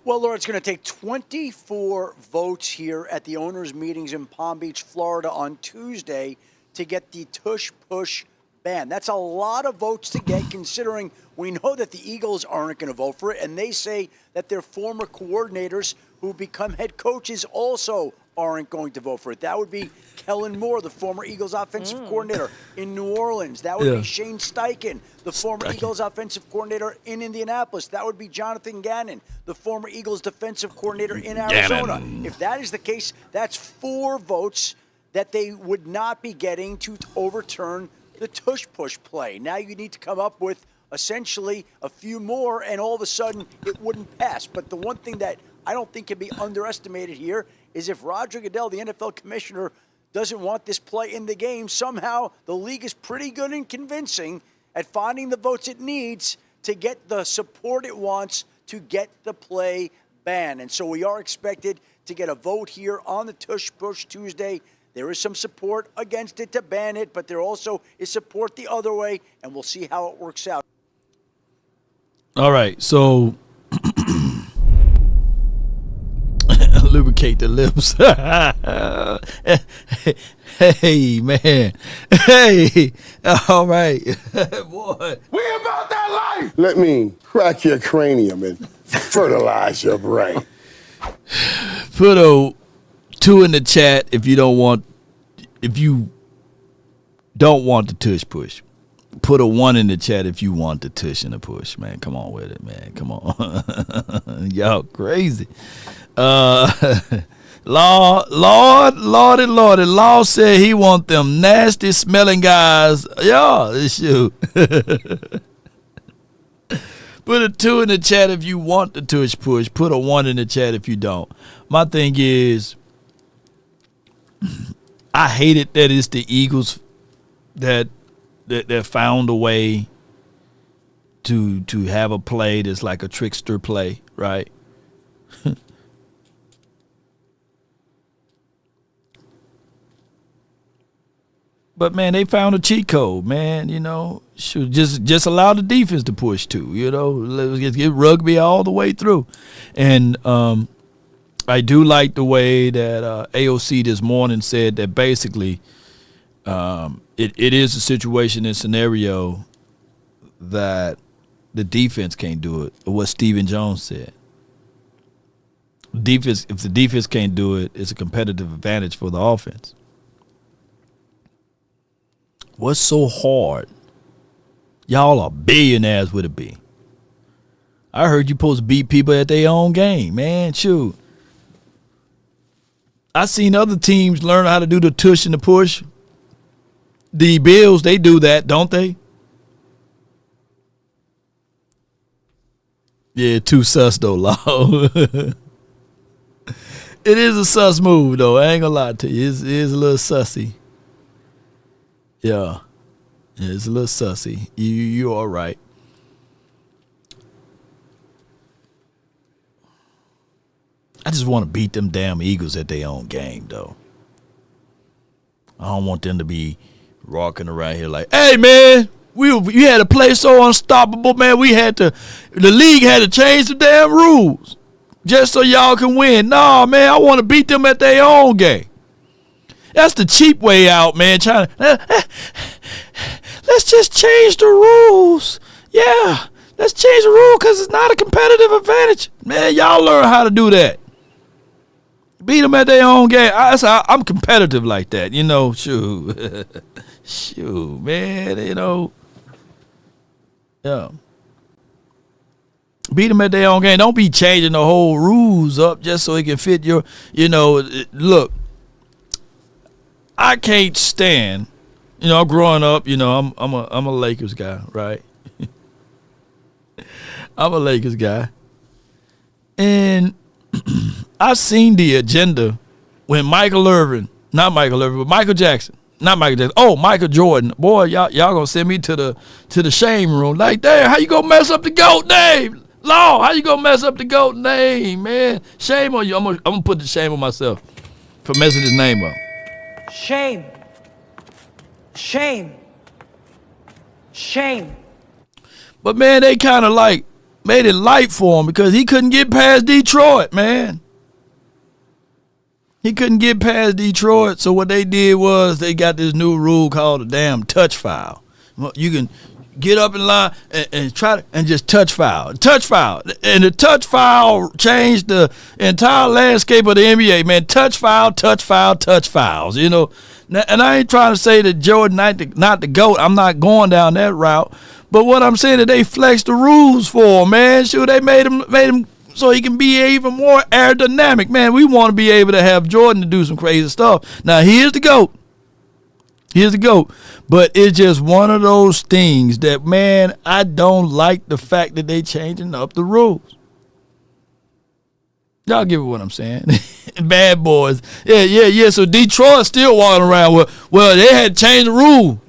Well, Laura, it's going to take 24 votes here at the owners' meetings in Palm Beach, Florida on Tuesday to get the Tush Push ban. That's a lot of votes to get, considering we know that the Eagles aren't going to vote for it, and they say that their former coordinators who become head coaches also aren't going to vote for it. That would be Kellen Moore, the former Eagles offensive coordinator in New Orleans. That would be Shane Steichen, the former Eagles offensive coordinator in Indianapolis. That would be Jonathan Gannon, the former Eagles defensive coordinator in Arizona. If that is the case, that's 4 votes that they would not be getting to overturn the Tush Push play. Now you need to come up with essentially a few more, and all of a sudden it wouldn't pass. But the one thing that I don't think can be underestimated here is if Roger Goodell, the NFL commissioner, doesn't want this play in the game, somehow the league is pretty good and convincing at finding the votes it needs to get the support it wants to get the play banned. And so we are expected to get a vote here on the Tush Push Tuesday. There is some support against it to ban it, but there also is support the other way, and we'll see how it works out. All right, so lubricate the lips. Hey, man. Hey, all right. Boy. We about that life. Let me crack your cranium and fertilize your brain. Put a 2 in the chat if you don't want the Tush Push. Put a 1 in the chat if you want the Tush and the push, man. Come on with it, man. Come on. Y'all crazy. Lordy. Law said he want them nasty smelling guys. Yeah, shoot. Put a 2 in the chat if you want the Tush Push. Put a 1 in the chat if you don't. My thing is, I hate it that it's the Eagles that found a way to have a play that's like a trickster play, right? But, man, they found a cheat code, man. You know, should just allow the defense to push too. You know, let's get rugby all the way through. And I do like the way that AOC this morning said that basically it is a situation and scenario that the defense can't do it. What Stephen Jones said. If the defense can't do it, it's a competitive advantage for the offense. What's so hard? Y'all are billionaires with a B. I heard you supposed to beat people at their own game, man. Shoot. I seen other teams learn how to do the tush and the push. The Bills, they do that, don't they? Yeah, too sus though, Law. It is a sus move though. I ain't gonna lie to you. It is a little sussy. Yeah. It's a little sussy. You're all right. I just want to beat them damn Eagles at their own game, though. I don't want them to be rocking around here like, hey, man, you had to play so unstoppable, man. The league had to change the damn rules just so y'all can win. Nah, man, I want to beat them at their own game. That's the cheap way out, man. Let's just change the rules. Yeah, let's change the rule because it's not a competitive advantage. Man, y'all learn how to do that. Beat them at their own game. I'm competitive like that, you know. Shoot, shoot, man, you know. Yeah. Beat them at their own game. Don't be changing the whole rules up just so it can fit your, you know. Look, I can't stand. You know, growing up, you know, I'm a Lakers guy, right? I'm a Lakers guy, and I've seen the agenda when Michael Jackson. Oh, Michael Jordan. Boy, y'all gonna send me to the shame room. Like, damn, how you gonna mess up the GOAT name? Law, how you gonna mess up the GOAT name, man? Shame on you. I'm gonna put the shame on myself for messing his name up. Shame. Shame. Shame. But man, they kind of like made it light for him because he couldn't get past Detroit, man. He couldn't get past Detroit, so what they did was they got this new rule called a damn touch foul. You can get up in line and try to and just touch foul, and the touch foul changed the entire landscape of the NBA. Man, touch fouls. You know, and I ain't trying to say that Jordan not the GOAT. I'm not going down that route. But what I'm saying is they flexed the rules for him, man. Sure, they made him so he can be even more aerodynamic. Man, we want to be able to have Jordan to do some crazy stuff. Now, here's the GOAT. But it's just one of those things that, man, I don't like the fact that they changing up the rules. Y'all get what I'm saying? Bad boys. Yeah. So Detroit still walking around with, well, they had changed the rule.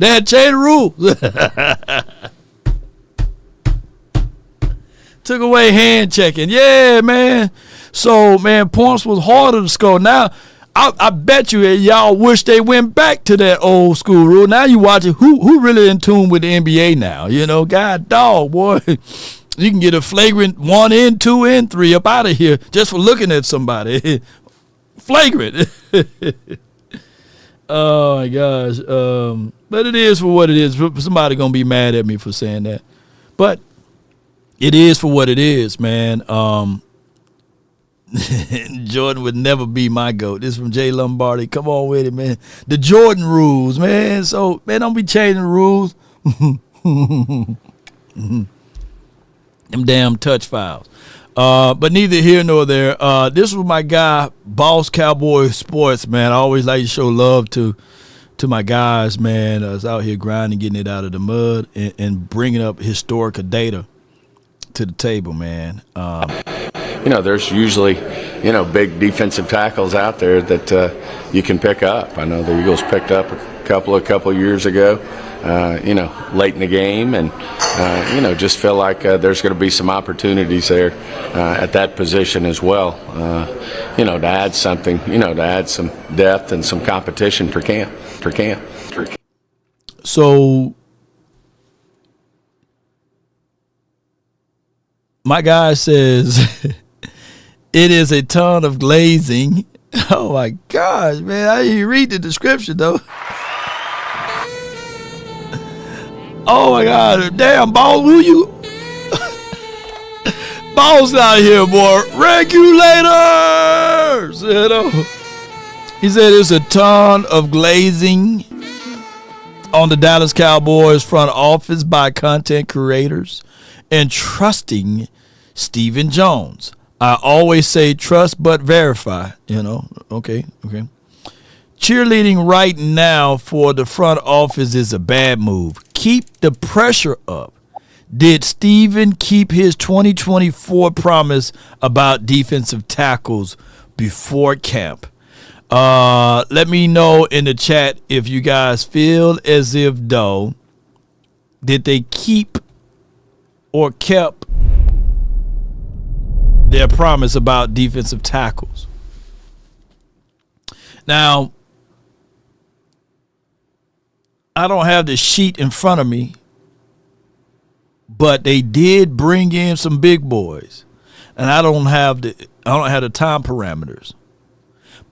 Took away hand checking. Yeah, man. So, man, points was harder to score. Now, I bet you y'all wish they went back to that old school rule. Now you watching who really in tune with the NBA now. You know, God dog, boy. You can get a flagrant 1 and 2 and 3 up out of here just for looking at somebody. Flagrant. Oh, my gosh. But it is for what it is. Somebody going to be mad at me for saying that. But it is for what it is, man. Jordan would never be my GOAT. This is from Jay Lombardi. Come on with it, man. The Jordan rules, man. So, man, don't be changing the rules. Them damn touch fouls. But neither here nor there. This was my guy, Boss Cowboy Sports, man. I always like to show love to my guys, man. I was out here grinding, getting it out of the mud, and bringing up historical data to the table, man. You know, there's usually, big defensive tackles out there that you can pick up. I know the Eagles picked up a couple years ago, late in the game, and just feel like there's going to be some opportunities there at that position as well. To add something, to add some depth and some competition for camp. So my guy says it is a ton of glazing. Oh my gosh, man! I didn't read the description though. Oh my God, damn ball! Who you? Balls out here, boy. Regulators, He said it's a ton of glazing. on the Dallas Cowboys front office by content creators and trusting Stephen Jones. I always say trust but verify, Okay. Cheerleading right now for the front office is a bad move. Keep the pressure up. Did Stephen keep his 2024 promise about defensive tackles before camp? Let me know in the chat if you guys feel as if, though, did they keep or kept their promise about defensive tackles. Now, I don't have the sheet in front of me, but they did bring in some big boys, and I don't have the time parameters.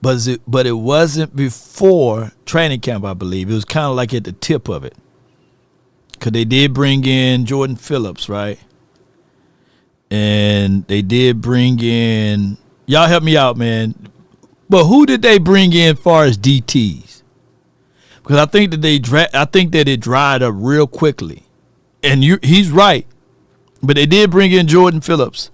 But it wasn't before training camp, I believe. It was kind of like at the tip of it, because they did bring in Jordan Phillips, right? And they did bring in, y'all help me out, man. But who did they bring in far as DTs? Because I think that it dried up real quickly. And he's right. But they did bring in Jordan Phillips.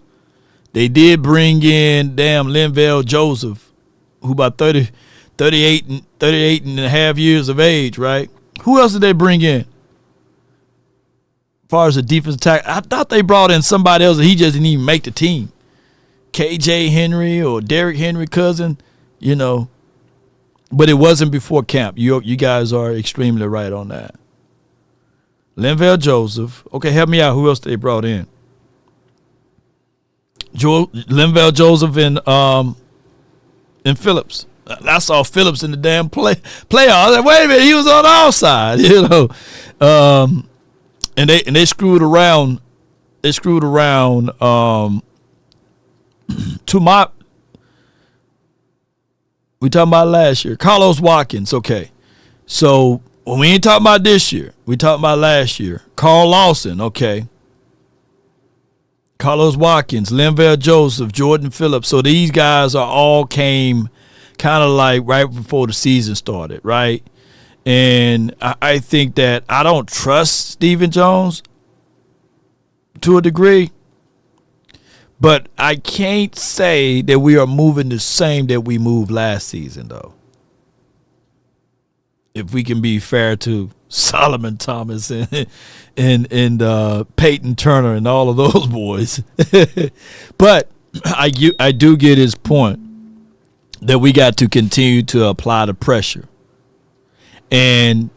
They did bring in Linval Joseph, who about 38 and a half years of age, right? Who else did they bring in? As far as the defensive tackle, I thought they brought in somebody else and he just didn't even make the team. KJ Henry or Derrick Henry cousin, but it wasn't before camp. You guys are extremely right on that. Linval Joseph. Okay, help me out. Who else they brought in? Linval Joseph and Phillips. I saw Phillips in the damn playoffs. Like, wait a minute, he was on our side, And they screwed around. They screwed around we talking about last year. Carlos Watkins, okay. So when we ain't talking about this year, we talking about last year. Carl Lawson, okay. Carlos Watkins, Linval Joseph, Jordan Phillips. So these guys all came kind of like right before the season started, right? And I think that I don't trust Stephen Jones to a degree, but I can't say that we are moving the same that we moved last season, though. If we can be fair to Solomon Thomas and Peyton Turner and all of those boys. But I do get his point that we got to continue to apply the pressure. And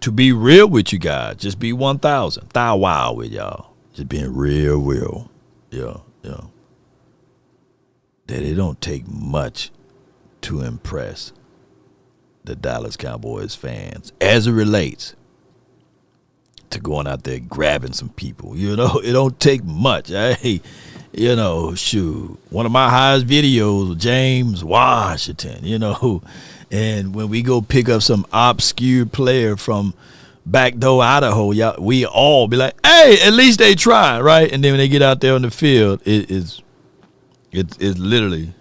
to be real with you guys, just be 1,000. Thou wow with y'all. Just being real. Yeah. That it don't take much to impress the Dallas Cowboys fans as it relates to going out there grabbing some people. It don't take much. Hey, shoot. One of my highest videos was James Washington, and when we go pick up some obscure player from Backdoor, Idaho, we all be like, hey, at least they try, right? And then when they get out there on the field, it's literally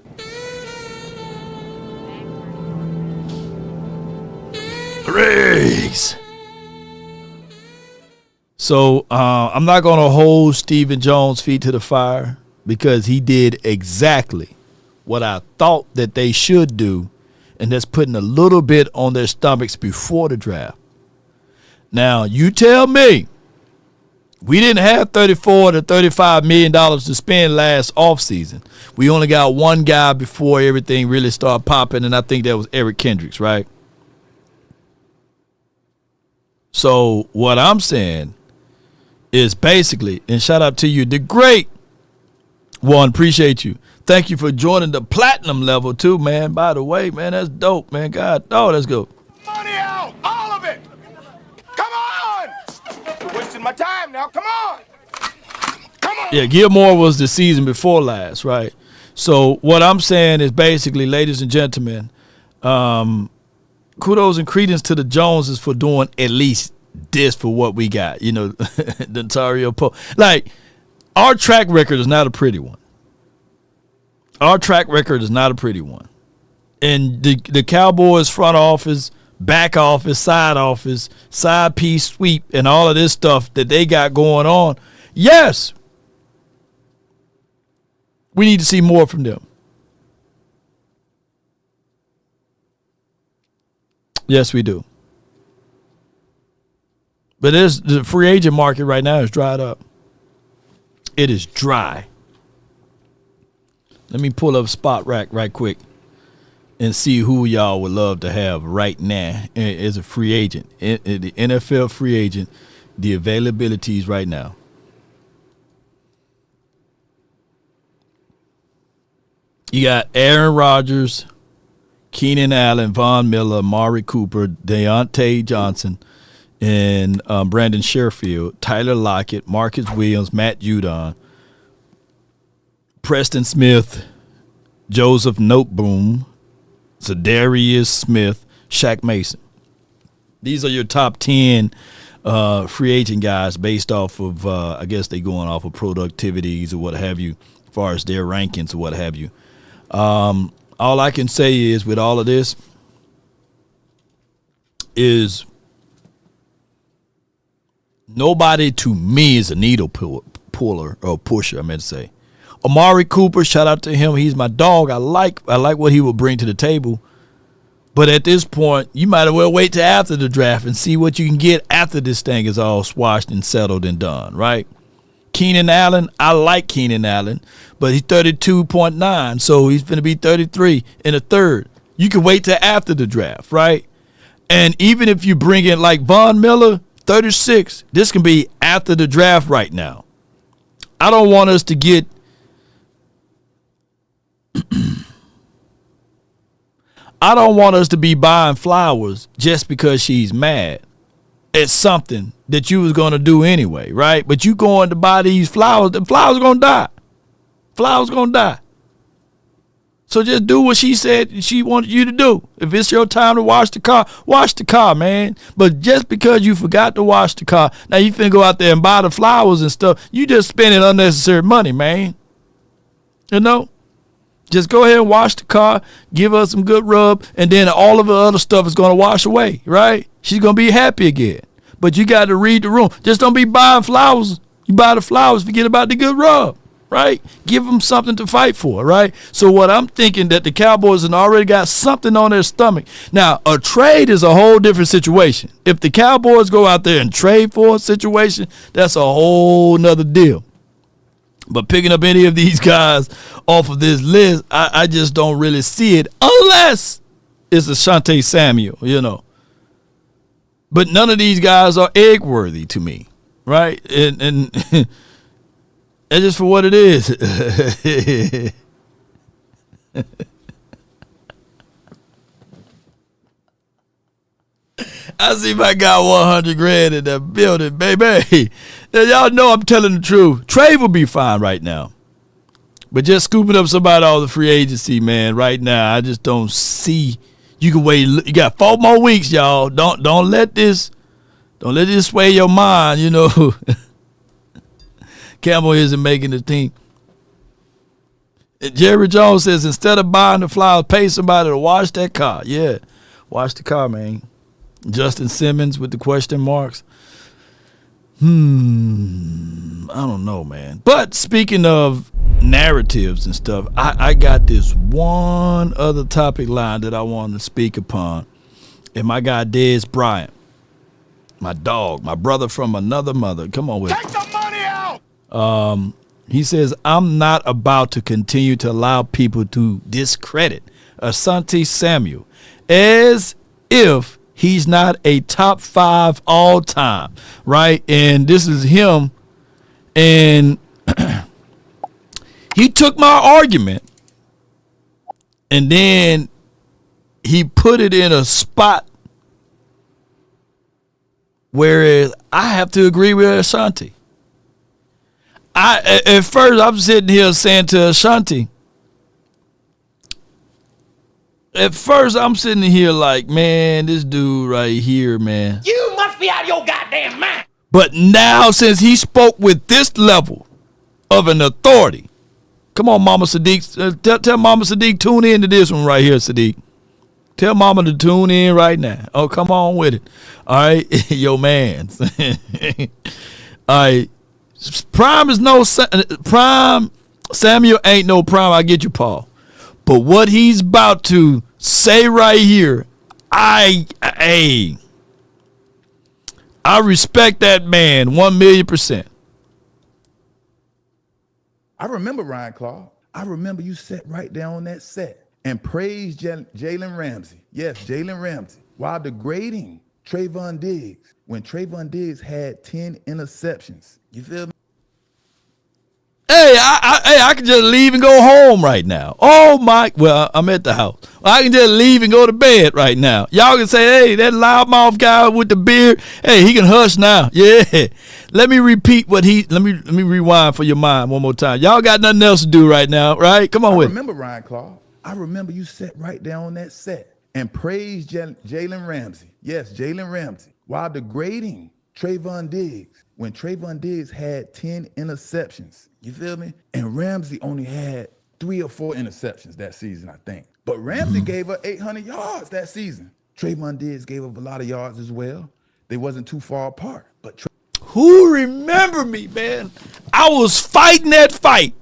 Riggs. So I'm not going to hold Stephen Jones' feet to the fire because he did exactly what I thought that they should do, and that's putting a little bit on their stomachs before the draft. Now, you tell me, we didn't have $34 to $35 million to spend last offseason. We only got one guy before everything really started popping, and I think that was Eric Kendricks, right? So what I'm saying is basically, and shout out to you, the great one, appreciate you. Thank you for joining the platinum level too, man. By the way, man, that's dope, man. God, let's go. Money out, all of it. Come on. You're wasting my time now. Come on. Yeah, Gilmore was the season before last, right? So what I'm saying is basically, ladies and gentlemen, kudos and credence to the Joneses for doing at least this for what we got. The Ontario Post. Like, our track record is not a pretty one. And the Cowboys front office back office, side piece sweep, and all of this stuff that they got going on, yes, we need to see more from them. Yes, we do. But the free agent market right now is dried up. It is dry. Let me pull up Spot Rack right quick and see who y'all would love to have right now as a free agent. The NFL free agent, the availabilities right now. You got Aaron Rodgers, Keenan Allen, Von Miller, Amari Cooper, Deontay Johnson, and Brandon Sherfield, Tyler Lockett, Marcus Williams, Matt Judon, Preston Smith, Joseph Noteboom, Zadarius Smith, Shaq Mason. These are your top 10 free agent guys based off of, I guess they going off of productivities or what have you, as far as their rankings or what have you. All I can say is with all of this is nobody to me is a needle puller or pusher, I meant to say. Amari Cooper, shout out to him. He's my dog. I like what he will bring to the table. But at this point, you might as well wait till after the draft and see what you can get after this thing is all swashed and settled and done, right? Keenan Allen, I like Keenan Allen, but he's 32.9, so he's going to be 33 in a third. You can wait till after the draft, right? And even if you bring in like Von Miller, 36, this can be after the draft right now. I don't want us to get I don't want us to be buying flowers just because she's mad at something that you was going to do anyway, right? But you going to buy these flowers, the flowers are going to die. Flowers going to die. So just do what she said she wanted you to do. If it's your time to wash the car, man. But just because you forgot to wash the car, now you finna go out there and buy the flowers and stuff, you just spending unnecessary money, man. You know? Just go ahead and wash the car, give her some good rub, and then all of the other stuff is going to wash away, right? She's going to be happy again. But you got to read the room. Just don't be buying flowers. You buy the flowers, forget about the good rub, right? Give them something to fight for, right? So what I'm thinking that the Cowboys have already got something on their stomach. Now, a trade is a whole different situation. If the Cowboys go out there and trade for a situation, that's a whole nother deal. But picking up any of these guys off of this list, I just don't really see it unless it's Asante Samuel, you know. But none of these guys are egg worthy to me, right? And it's just for what it is. I see my guy 100 grand in that building, baby. Now, y'all know I'm telling the truth. Trade will be fine right now. But just scooping up somebody off the free agency, man, right now, I just don't see. You can wait. You got 4 more weeks, y'all. Don't let this sway your mind, you know. Campbell isn't making the team. And Jerry Jones says, instead of buying the flowers, pay somebody to wash that car. Yeah, wash the car, man. Justin Simmons with the question marks. I don't know, man. But speaking of narratives and stuff, I got this one other topic line that I want to speak upon. And my guy Dez Bryant, my dog, my brother from another mother. Come on with it. Take the money out! He says, I'm not about to continue to allow people to discredit Asante Samuel as if he's not a top 5 all time, right? And this is him. And he took my argument and then he put it in a spot where I have to agree with Asante. At first, I'm sitting here saying to Asante, at first, I'm sitting here like, man, this dude right here, man. You must be out of your goddamn mind. But now, since he spoke with this level of an authority, come on, Mama Sadiq. Tell Mama Sadiq, tune in to this one right here, Sadiq. Tell mama to tune in right now. Oh, come on with it. All right, yo, man. All right, Prime is no Prime. Samuel ain't no Prime. I get you, Paul. But what he's about to say right here, I respect that man 1,000,000%. I remember Ryan Clark. I remember you sat right there on that set and praised Jalen Ramsey. Yes, Jalen Ramsey. While degrading Trayvon Diggs when Trayvon Diggs had 10 interceptions. You feel me? Hey, I can just leave and go home right now. Oh my! Well, I'm at the house. I can just leave and go to bed right now. Y'all can say, "Hey, that loudmouth guy with the beard. Hey, he can hush now." Yeah. Let me repeat what he. Let me rewind for your mind one more time. Y'all got nothing else to do right now, right? Come on with it. I remember Ryan Clark. I remember you sat right there on that set and praised Jalen Ramsey. Yes, Jalen Ramsey. While degrading Trayvon Diggs when Trayvon Diggs had 10 interceptions. You feel me? And Ramsey only had 3 or 4 interceptions that season, I think. But Ramsey gave up 800 yards that season. Trayvon Diggs gave up a lot of yards as well. They wasn't too far apart. But who remember me, man? I was fighting that fight.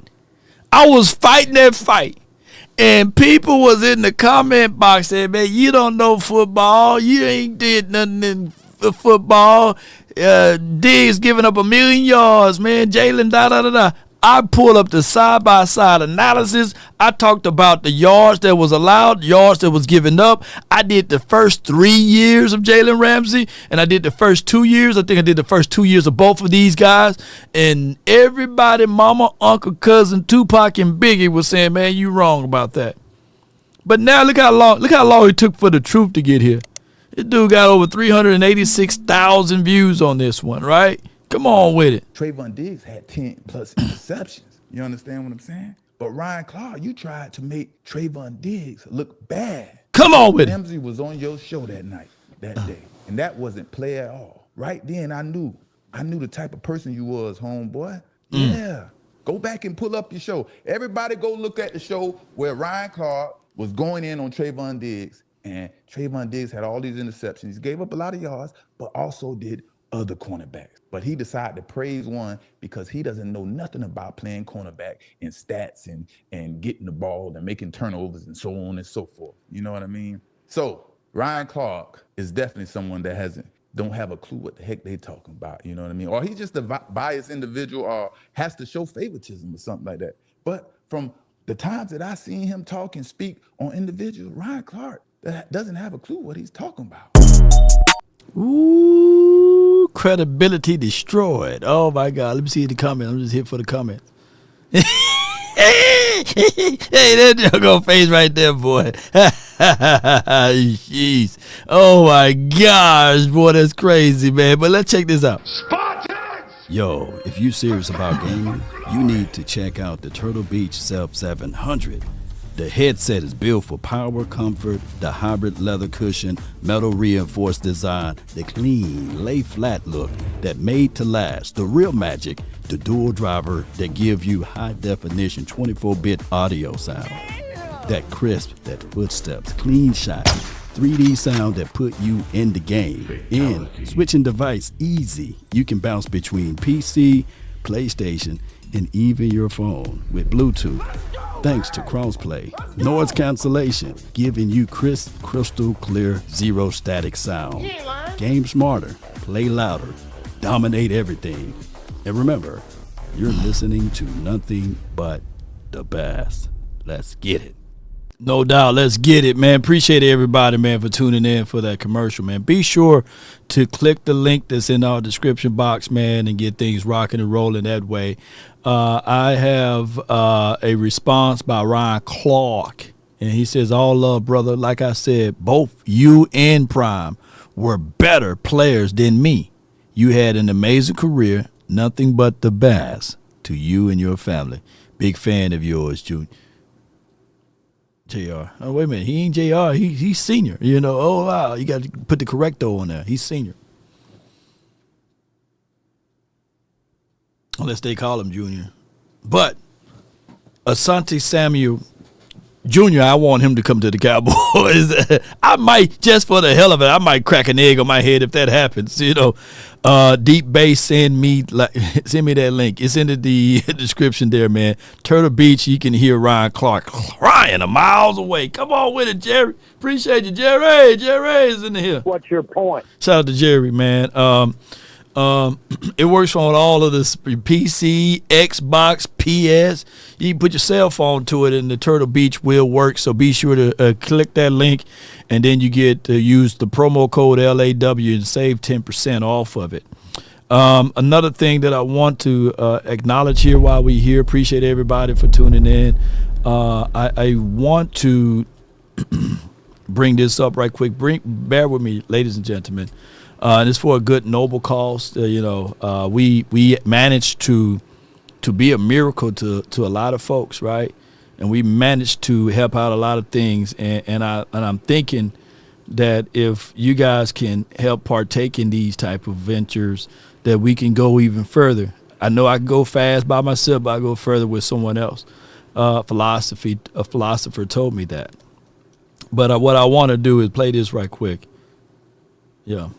And people was in the comment box saying, man, you don't know football. You ain't did nothing in football. Diggs giving up 1,000,000 yards, man. Jalen, da-da-da-da. I pulled up the side-by-side analysis. I talked about the yards that was allowed, yards that was given up. I did the first 3 years of Jalen Ramsey, and I did the first 2 years. I think I did the first 2 years of both of these guys. And everybody, mama, uncle, cousin, Tupac, and Biggie was saying, man, you wrong about that. But now look how long it took for the truth to get here. This dude got over 386,000 views on this one, right? Come on with it. Trayvon Diggs had 10 plus interceptions. You understand what I'm saying? But Ryan Clark, you tried to make Trayvon Diggs look bad. Come on with it. Ramsey was on your show that night, that day. And that wasn't play at all. Right then, I knew the type of person you was, homeboy. Yeah. Go back and pull up your show. Everybody go look at the show where Ryan Clark was going in on Trayvon Diggs. And Trayvon Diggs had all these interceptions. He gave up a lot of yards, but also did other cornerbacks. But he decided to praise one because he doesn't know nothing about playing cornerback and stats and getting the ball and making turnovers and so on and so forth. You know what I mean? So Ryan Clark is definitely someone that don't have a clue what the heck they talking about. You know what I mean? Or he's just a biased individual or has to show favoritism or something like that. But from the times that I seen him talk and speak on individuals, Ryan Clark that doesn't have a clue what he's talking about. Ooh, credibility destroyed. Oh my God. Let me see the comment. I'm just here for the comment. Hey, that go face right there, boy. Jeez. Oh my gosh, boy, that's crazy, man. But let's check this out. Yo, if you serious about gaming, you need to check out the Turtle Beach Self 700. The headset is built for power, comfort, the hybrid leather cushion, metal reinforced design, the clean, lay flat look that made to last, the real magic, the dual driver that give you high definition 24-bit audio sound. That crisp, that footsteps, clean shot, 3D sound that put you in the game. Switching device easy. You can bounce between PC, PlayStation, and even your phone with Bluetooth. Thanks to crossplay, noise cancellation, giving you crisp, crystal clear, zero static sound. Game smarter, play louder, dominate everything. And remember, you're listening to nothing but the best. Let's get it. No doubt. Let's get it, man. Appreciate everybody, man, for tuning in for that commercial, man. Be sure to click the link that's in our description box, man, and get things rocking and rolling that way. I have a response by Ryan Clark, and he says, all love, brother. Like I said, both you and Prime were better players than me. You had an amazing career. Nothing but the best to you and your family. Big fan of yours, Junior. JR. Oh, wait a minute. He ain't JR. He's senior. You know, oh, wow. You got to put the correcto on there. He's senior. Unless they call him junior. But Asante Samuel Junior, I want him to come to the Cowboys. I might, just for the hell of it, I might crack an egg on my head if that happens. Deep Base, send me that link. It's in the description there, man. Turtle Beach, you can hear Ryan Clark crying a miles away. Come on with it, Jerry. Appreciate you, Jerry. Jerry is in here. What's your point? Shout out to Jerry, man. It works on all of this PC, Xbox, PS. You can put your cell phone to it, and the Turtle Beach will work. So be sure to click that link, and then you get to use the promo code LAW and save 10% off of it. Another thing that I want to acknowledge here while we're here, appreciate everybody for tuning in. I want to bring this up right quick. Bear with me, ladies and gentlemen. And it's for a good, noble cause. We managed to be a miracle to a lot of folks, right? And we managed to help out a lot of things. And I'm thinking that if you guys can help partake in these type of ventures, that we can go even further. I know I can go fast by myself, but I go further with someone else. A philosopher told me that. But what I want to do is play this right quick. Yeah.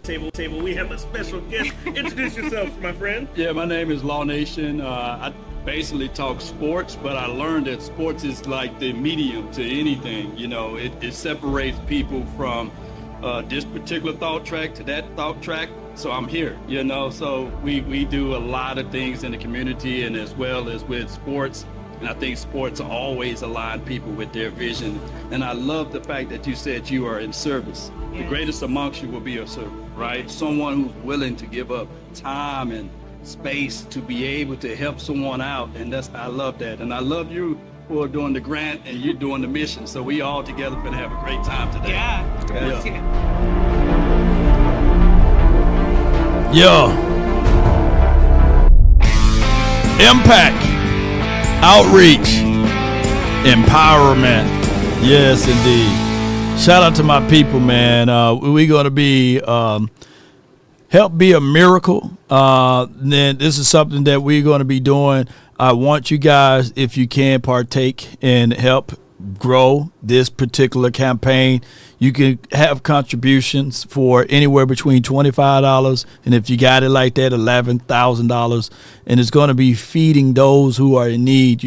Table, we have a special guest. Introduce yourself, my friend. Yeah, my name is Law Nation. I basically talk sports, but I learned that sports is like the medium to anything. It separates people from this particular thought track to that thought track. So I'm here, so we do a lot of things in the community and as well as with sports. And I think sports always align people with their vision. And I love the fact that you said you are in service. The greatest amongst you will be a servant, right? Someone who's willing to give up time and space to be able to help someone out. And I love that. And I love you for doing the grant and you're doing the mission. So we all together going to have a great time today. Yeah. Impact. Outreach, empowerment. Yes, indeed. Shout out to my people, man. We're going to be help be a miracle. Then this is something that we're going to be doing. I want you guys, if you can, partake and help grow this particular campaign. You can have contributions for anywhere between $25 and if you got it like that, $11,000, and it's going to be feeding those who are in need.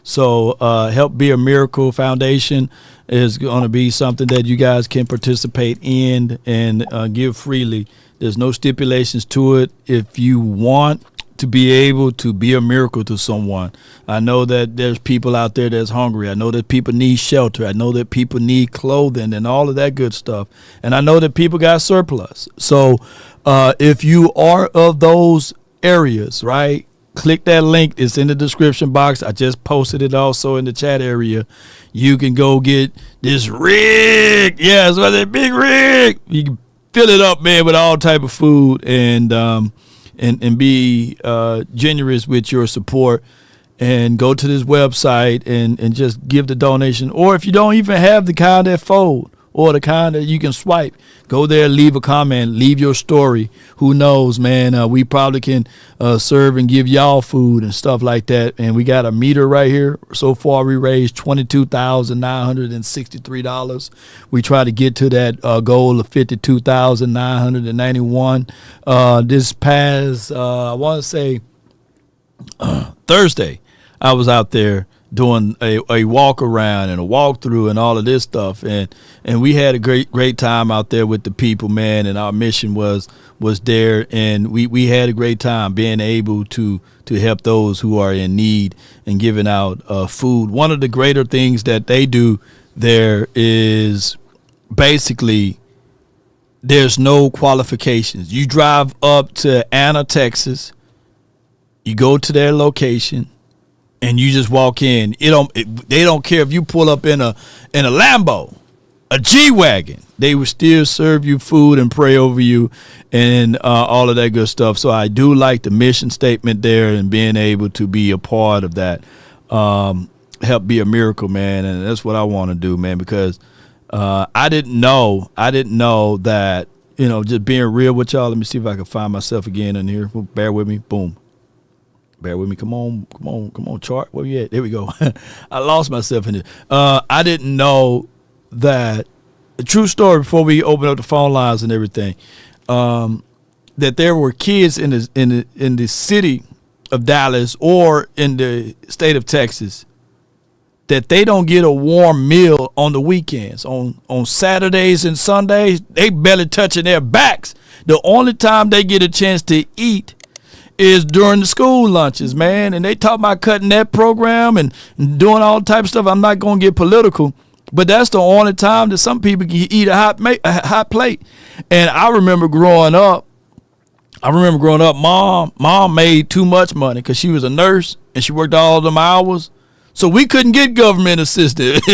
So Help Be a Miracle Foundation is going to be something that you guys can participate in and give freely. There's no stipulations to it. If you want to be able to be a miracle to someone. I know that there's people out there that's hungry. I know that people need shelter. I know that people need clothing and all of that good stuff. And I know that people got surplus. So if you are of those areas, right, click that link. It's in the description box. I just posted it also in the chat area. You can go get this rig. Yeah, it's that big rig. You can fill it up, man, with all type of food and be generous with your support, and go to this website and just give the donation. Or if you don't even have the kind that fold or the kind that you can swipe, go there, leave a comment, leave your story. Who knows, man? We probably can serve and give y'all food and stuff like that. And we got a meter right here. So far, we raised $22,963. We try to get to that goal of $52,991. This past, I want to say, Thursday, I was out there doing a walk around and a walkthrough and all of this stuff, and we had a great time out there with the people, man. And our mission was there, and we had a great time being able to help those who are in need and giving out food. One of the greater things that they do there is basically there's no qualifications. You drive up to Anna, Texas, you go to their location, and you just walk in. They don't care if you pull up in a Lambo, a G-Wagon. They will still serve you food and pray over you and all of that good stuff. So I do like the mission statement there and being able to be a part of that. Help Be a Miracle, man, and that's what I want to do, man, because I didn't know that, just being real with y'all. Let me see if I can find myself again in here. Bear with me. Boom. Bear with me. Come on, chart. Where you at? There we go. I lost myself in it. I didn't know that. A true story before we open up the phone lines and everything. That there were kids in the city of Dallas or in the state of Texas that they don't get a warm meal on the weekends. On Saturdays and Sundays, they barely touching their backs. The only time they get a chance to eat is during the school lunches, man. And they talk about cutting that program and doing all type of stuff. I'm not going to get political, but that's the only time that some people can eat a hot plate. And I remember growing up, mom made too much money because she was a nurse and she worked all them hours. So we couldn't get government assistance.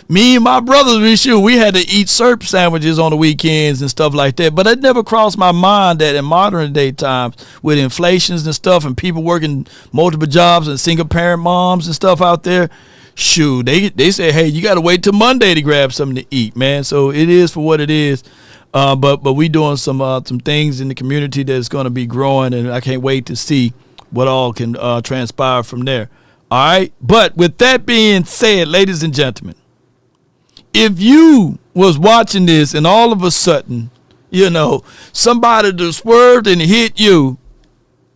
Me and my brothers, we had to eat syrup sandwiches on the weekends and stuff like that. But it never crossed my mind that in modern day times with inflations and stuff and people working multiple jobs and single parent moms and stuff out there, they say, hey, you got to wait till Monday to grab something to eat, man. So it is for what it is. But we doing some things in the community that's going to be growing, and I can't wait to see what all can transpire from there. All right. But with that being said, ladies and gentlemen, if you was watching this and all of a sudden, somebody just swerved and hit you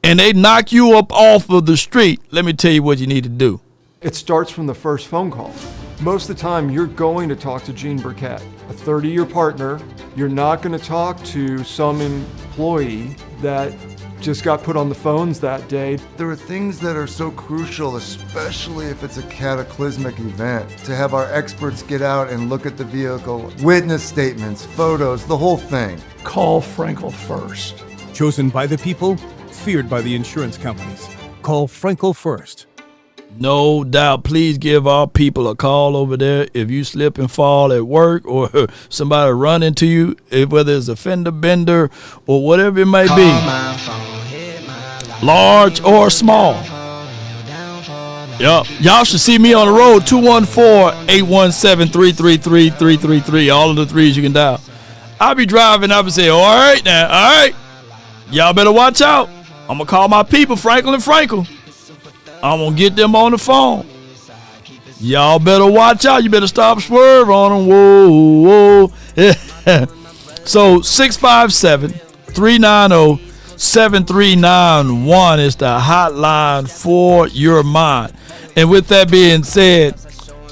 and they knock you up off of the street, let me tell you what you need to do. It starts from the first phone call. Most of the time, you're going to talk to Gene Burkett, a 30-year partner. You're not going to talk to some employee that just got put on the phones that day. There are things that are so crucial, especially if it's a cataclysmic event, to have our experts get out and look at the vehicle, witness statements, photos, the whole thing. Call Frenkel first. Chosen by the people, feared by the insurance companies. Call Frenkel first. No doubt. Please give our people a call over there if you slip and fall at work or somebody run into you, whether it's a fender bender or whatever it may be, large or small. Yep. Y'all should see me on the road, 214-817-333-333. All of the threes you can dial. I'll be driving up and say, all right now, all right. Y'all better watch out. I'm going to call my people, Frenkel and Frenkel. I'm going to get them on the phone. Y'all better watch out. You better stop swerve on them. Whoa, whoa. So 657-390-7391 is the hotline for your mind. And with that being said,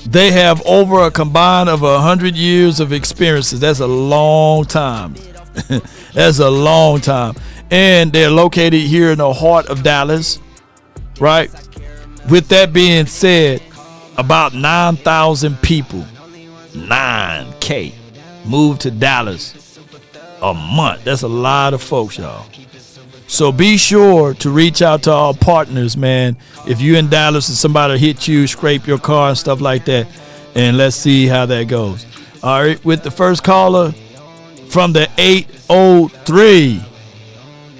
they have over a combined of 100 years of experiences. That's a long time. That's a long time. And they're located here in the heart of Dallas, right? With that being said, about 9,000 people, 9K, moved to Dallas a month. That's a lot of folks, y'all. So be sure to reach out to our partners, man. If you're in Dallas and somebody hit you, scrape your car and stuff like that, and let's see how that goes. All right, with the first caller from the 803,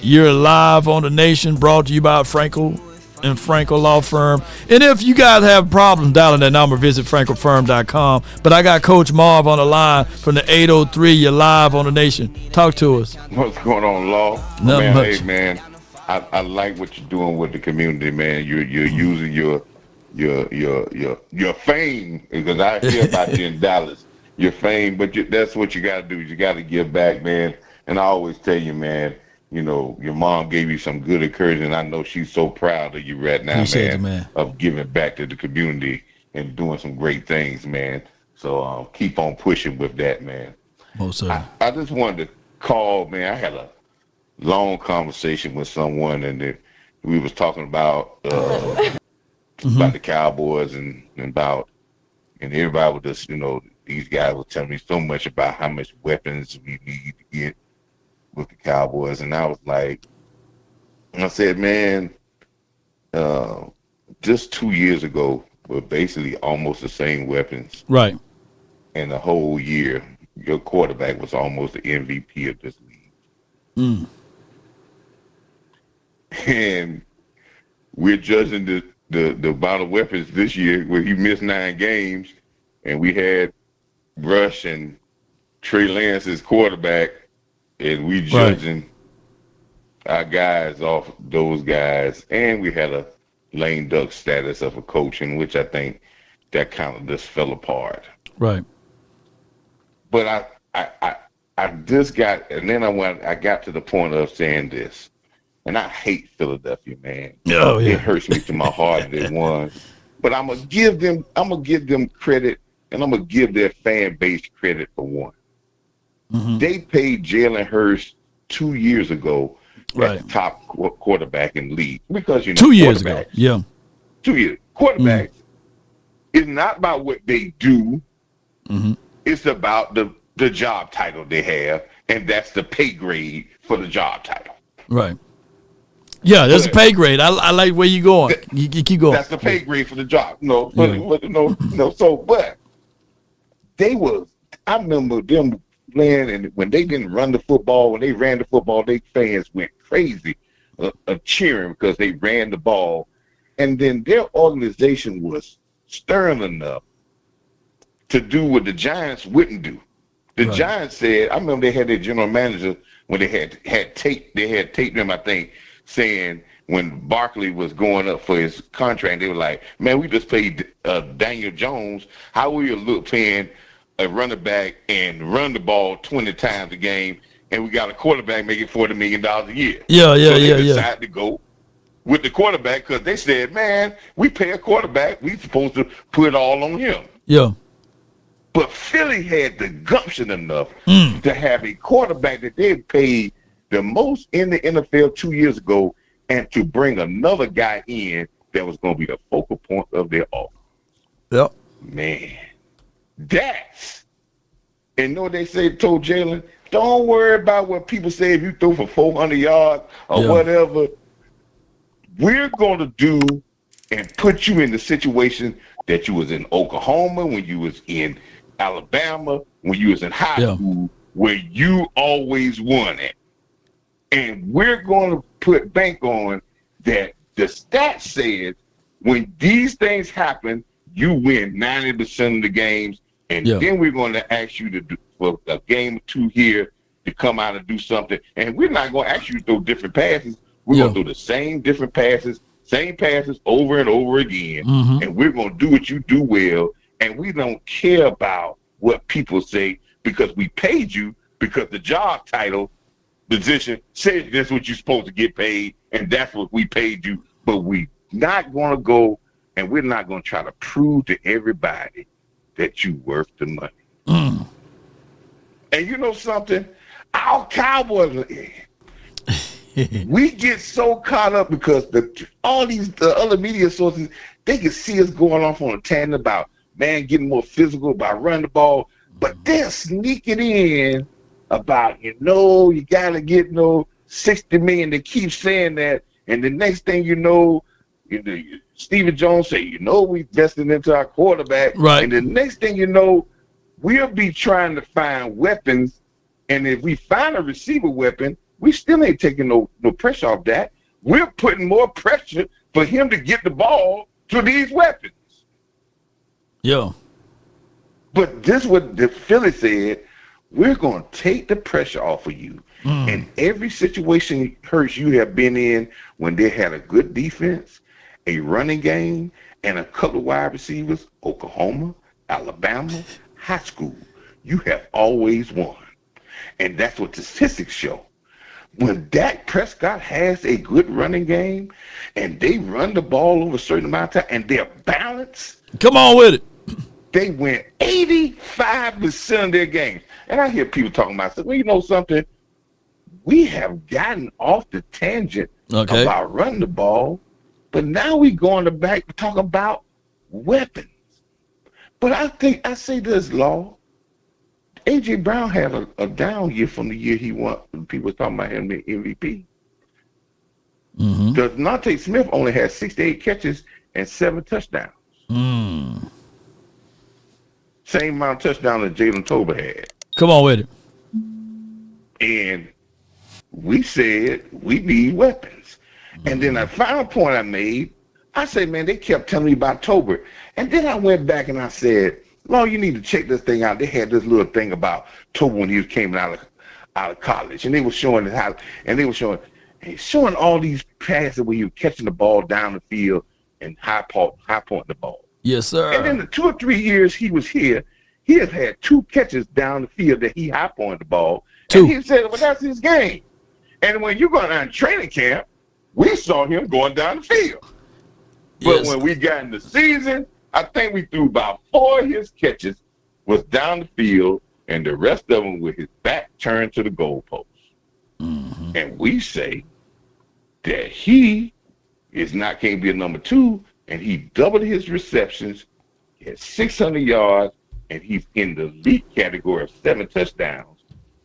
you're live on the nation, brought to you by Frenkel and Frenkel Law Firm. And if you guys have problems dialing that number, visit FrenkelFirm.com. But I got Coach Marv on the line from the 803. You're live on the nation. Talk to us. What's going on, Law? Nothing much. Hey, man, I like what you're doing with the community, man. You're using your fame, because I hear about you in Dallas. Your fame, but that's what you got to do. You got to give back, man. And I always tell you, man, your mom gave you some good encouragement. I know she's so proud of you right now, man, of giving back to the community and doing some great things, man. So keep on pushing with that, man. I just wanted to call, man. I had a long conversation with someone, and we was talking about about the Cowboys and everybody was just, these guys were telling me so much about how much weapons we need to get with the Cowboys, and I was like, I said, man, just 2 years ago, we're basically almost the same weapons. Right. And the whole year, your quarterback was almost the MVP of this league. And we're judging the amount of weapons this year where he missed 9 games, and we had Rush and Trey Lance as quarterback, and we judging our guys off those guys, and we had a lame duck status of a coaching, which I think that kind of just fell apart. Right. But I just got, and then I got to the point of saying this, and I hate Philadelphia, man. Oh, yeah. It hurts me to my heart that they won. But I'm gonna give them credit, and I'm gonna give their fan base credit for one. Mm-hmm. They paid Jalen Hurts 2 years ago Right. as the top quarterback in the league because 2 years ago. Yeah. 2 years. Quarterbacks is not about what they do. Mm-hmm. It's about the job title they have, and that's the pay grade for the job title. Right. Yeah, there's a pay grade. I like where you're going. You keep going. That's the pay grade for the job. No, but they was. I remember them playing, and when they didn't run the football, when they ran the football, they fans went crazy, cheering because they ran the ball, and then their organization was stern enough to do what the Giants wouldn't do. The Giants said, I remember they had their general manager when they had taped them, I think, saying when Barkley was going up for his contract, they were like, man, we just paid Daniel Jones. How will you look paying a running back and run the ball 20 times a game, and we got a quarterback making $40 million a year? Yeah. So they decided to go with the quarterback because they said, man, we pay a quarterback. We supposed to put it all on him. Yeah. But Philly had the gumption enough to have a quarterback that they paid the most in the NFL 2 years ago, and to bring another guy in that was going to be the focal point of their offense. Yep. Man, that's, and know what they told Jalen, don't worry about what people say if you throw for 400 yards or whatever. We're going to do and put you in the situation that you was in Oklahoma, when you was in Alabama, when you was in high school, where you always won it. And we're going to put bank on that. The stats says when these things happen, you win 90% of the games. And then we're going to ask you to do for a game or two here to come out and do something. And we're not going to ask you to throw different passes. We're going to do the same different passes, same passes over and over again. And we're going to do what you do well. And we don't care about what people say because we paid you, because the job title position says that's what you're supposed to get paid, and that's what we paid you. But we're not going to go, and we're not going to try to prove to everybody that you're worth the money. And you know something? Our Cowboys, we get so caught up because all these other media sources, they can see us going off on a tangent about, man, getting more physical, about running the ball, but they're sneaking in about, you got to get 60 million. They keep saying that, and the next thing you know, Stephen Jones say, we invested into our quarterback, right? And the next thing you know, we'll be trying to find weapons, and if we find a receiver weapon, we still ain't taking no pressure off that. We're putting more pressure for him to get the ball to these weapons. Yeah. But this is what the Philly said. We're going to take the pressure off of you. And every situation, Hurts, you have been in when they had a good defense, a running game, and a couple of wide receivers, Oklahoma, Alabama, high school, you have always won. And that's what the statistics show. When Dak Prescott has a good running game and they run the ball over a certain amount of time and they're balanced. Come on with it. They win 85% of their games. And I hear people talking about, well, you know something? We have gotten off the tangent about running the ball, but now we're going back to talk about weapons. But I say this, Law. A.J. Brown had a down year from the year he won. People were talking about him the MVP. Devontae Smith only had 68 catches and 7 touchdowns. Same amount of touchdowns that Jalen Tolbert had. Come on with it. And we said we need weapons. And then the final point I made, I said, man, they kept telling me about Tolbert. And then I went back and I said, Law, you need to check this thing out. They had this little thing about Tolbert when he came out of college. And they were showing it how, and they were showing, And showing all these passes where he was catching the ball down the field and high point the ball. Yes, sir. And in the 2 or 3 years he was here, he has had 2 catches down the field that he high pointed the ball. 2. And he said, well, that's his game. And when you go down to training camp, we saw him going down the field. But when we got in the season, I think we threw about 4 of his catches was down the field, and the rest of them with his back turned to the goalpost. Mm-hmm. And we say that he can't be a number 2, and he doubled his receptions, he had 600 yards, and he's in the elite category of 7 touchdowns,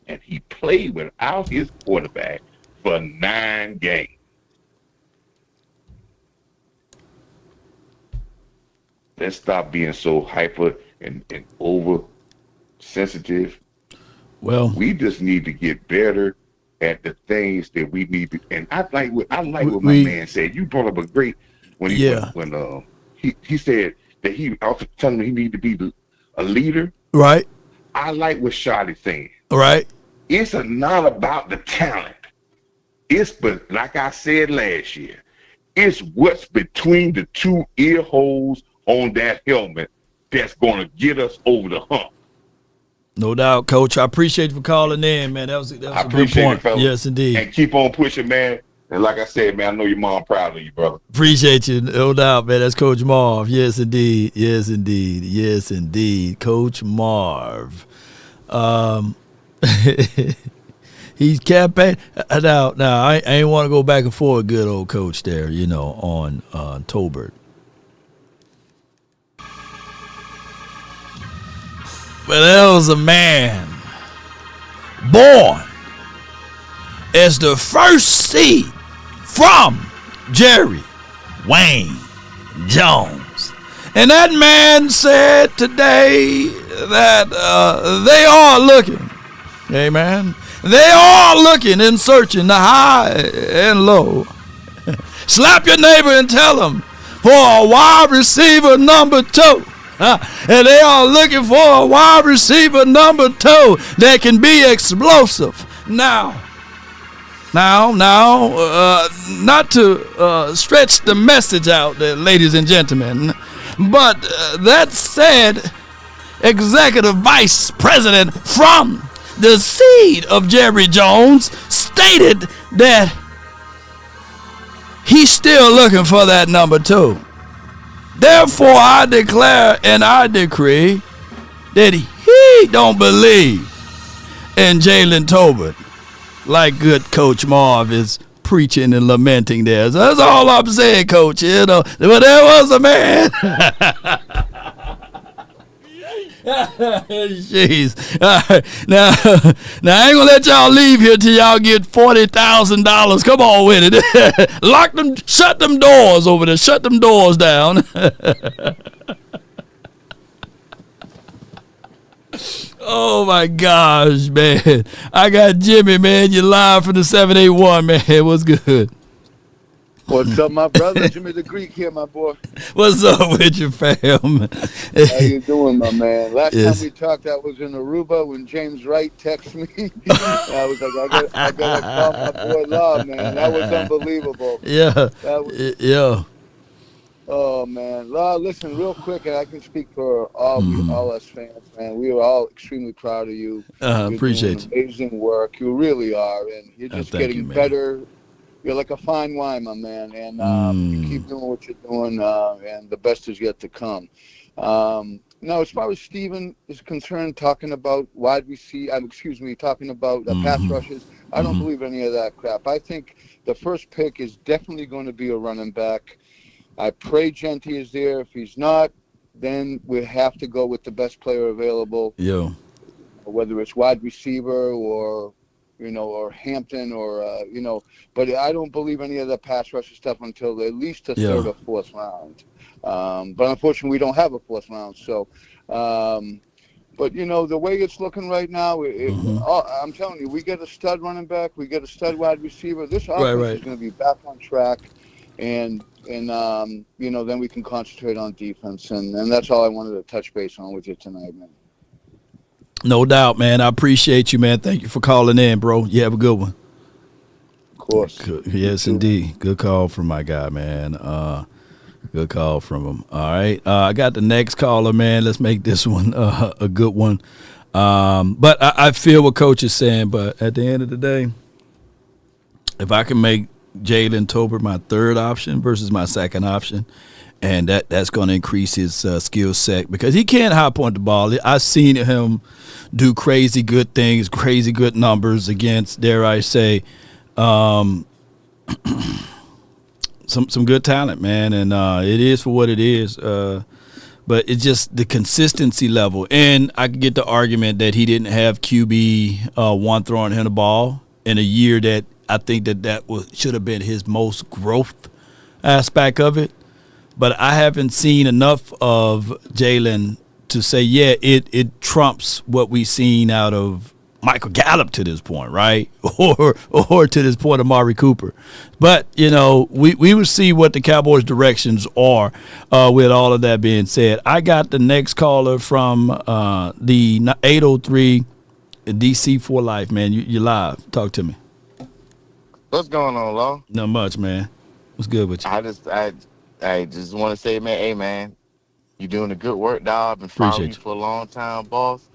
and he played without his quarterback for 9 games. Let's stop being so hyper and over sensitive. Well, we just need to get better at the things that we need to. And I like what my man said. You brought up a great when he said that he also telling me he need to be a leader. Right. I like what Charlie's saying. Right. It's not about the talent. But like I said last year, it's what's between the 2 ear holes on that helmet that's going to get us over the hump. No doubt, Coach. I appreciate you for calling in, man. That was a good point. It, yes, indeed. And keep on pushing, man. And like I said, man, I know your mom proud of you, brother. Appreciate you. No doubt, man. That's Coach Marv. Yes, indeed. Yes, indeed. Yes, indeed. Coach Marv. He's campaign. Now, I ain't want to go back and forth. Good old coach there, on Tolbert. But there was a man born as the first seed from Jerry Wayne Jones. And that man said today that they are looking, amen, they are looking and searching the high and low. Slap your neighbor and tell them for a wide receiver number 2. And they are looking for a wide receiver number 2 that can be explosive. Now, not to stretch the message out there, ladies and gentlemen, but that said, Executive Vice President from the seed of Jerry Jones stated that he's still looking for that number 2. Therefore, I declare and I decree that he don't believe in Jalen Tolbert like good Coach Marv is preaching and lamenting there. So that's all I'm saying, Coach. But there was a man. Jeez. All right. Now I ain't gonna let y'all leave here till y'all get $40,000. Come on with it. Lock them, shut them doors over there. Shut them doors down. Oh my gosh, man. I got Jimmy, man. You live from the 781, man. What's good? What's up, my brother? Jimmy the Greek here, my boy. What's up with you, fam? How you doing, my man? Last time we talked, I was in Aruba when James Wright texted me. I was like, I gotta call my boy Law, man. That was unbelievable. Yeah. Yeah. Oh, man. Law, listen, real quick, and I can speak for all us fans, man. We are all extremely proud of you. Appreciate you. Amazing work. You really are, and you're just getting better. You're like a fine wine, my man, and you keep doing what you're doing, and the best is yet to come. Now, as far as Steven is concerned, talking about talking about pass rushes, I don't believe any of that crap. I think the first pick is definitely going to be a running back. I pray Genty is there. If he's not, then we have to go with the best player available. Yeah. Whether it's wide receiver or Hampton or, but I don't believe any of the pass rusher stuff until at least the third or fourth round. But unfortunately, we don't have a fourth round. So, but, the way it's looking right now, I'm telling you, we get a stud running back, we get a stud wide receiver. This offense is going to be back on track. And then we can concentrate on defense. And that's all I wanted to touch base on with you tonight, man. No doubt, man. I appreciate you, man. Thank you for calling in, bro. You have a good one. course. Yes, indeed. Good call from my guy, man. Good call from him. All right. I got the next caller, man. Let's make this one a good one. But I feel what Coach is saying. But at the end of the day, if I can make Jalen Tolbert my third option versus my second option, and that's going to increase his skill set because he can't hop on the ball. I've seen him do crazy good things, crazy good numbers against, dare I say, some good talent, man, and it is for what it is. But it's just the consistency level, and I could get the argument that he didn't have QB one throwing him the ball in a year that I think that should have been his most growth aspect of it. But I haven't seen enough of Jalen to say, yeah, it trumps what we've seen out of Michael Gallup to this point, right? Or to this point, Amari Cooper. But, we will see what the Cowboys' directions are with all of that being said. I got the next caller from the 803 DC for Life, man. You're live. Talk to me. What's going on, Law? Not much, man. What's good with you? I just want to say, man, hey, man, you're doing a good work, dog. I've been following you for a long time, boss.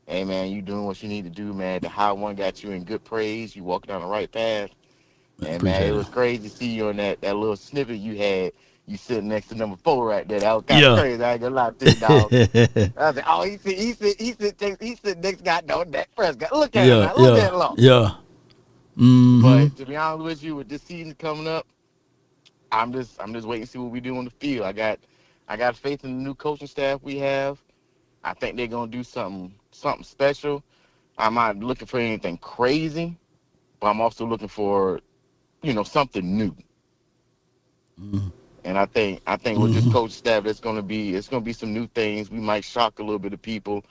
Hey, man, you doing what you need to do, man. The high one got you in good praise. You walking down the right path. And, man, it was crazy to see you on that little snippet you had. You sitting next to number 4 right there. That was kind of crazy. I ain't gonna lie to you, dog. I was like, oh, he sit next guy, no, Dak Prescott. Look at him, man. Look at him. Yeah. Mm-hmm. But to be honest with you, with this season coming up, I'm just waiting to see what we do on the field. I got faith in the new coaching staff we have. I think they're gonna do something special. I'm not looking for anything crazy, but I'm also looking for, something new. Mm-hmm. And I think with this coach staff, it's gonna be some new things. We might shock a little bit of people,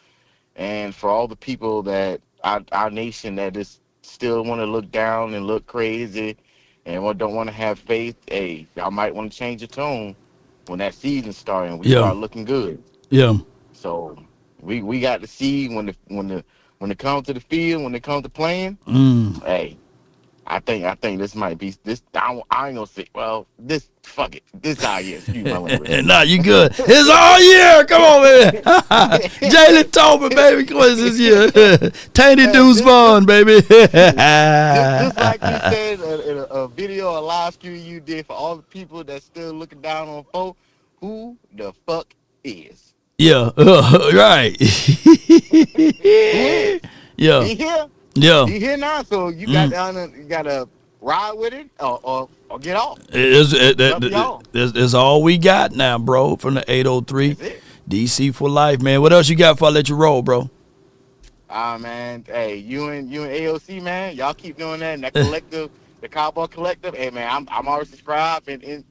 and for all the people that our nation that is still want to look down and look crazy and don't want to have faith, hey, y'all might want to change your tone when that season starts and we start looking good. Yeah. So we got to see when it comes to the field, when it comes to playing. Hey, I think this might be this. I ain't gonna say. Well, this fuck it. This our year. Excuse my language. Nah, you good. It's all year. Come on, man. Jalen Tolbert, baby. Come on, this year. Tainted Deuce Vaughn, baby. Just like you said in a video, a live stream you did for all the people that's still looking down on folk. Who the fuck is? Yeah. Right. Yeah. He here. Yeah. He here now, so you gotta ride with it or get off. That's all we got now, bro, from the 803 DC for Life, man. What else you got before I let you roll, bro? Man, hey, you and AOC, man, y'all keep doing that. And that collective, the Cowboy Collective, hey, man, I'm already subscribed and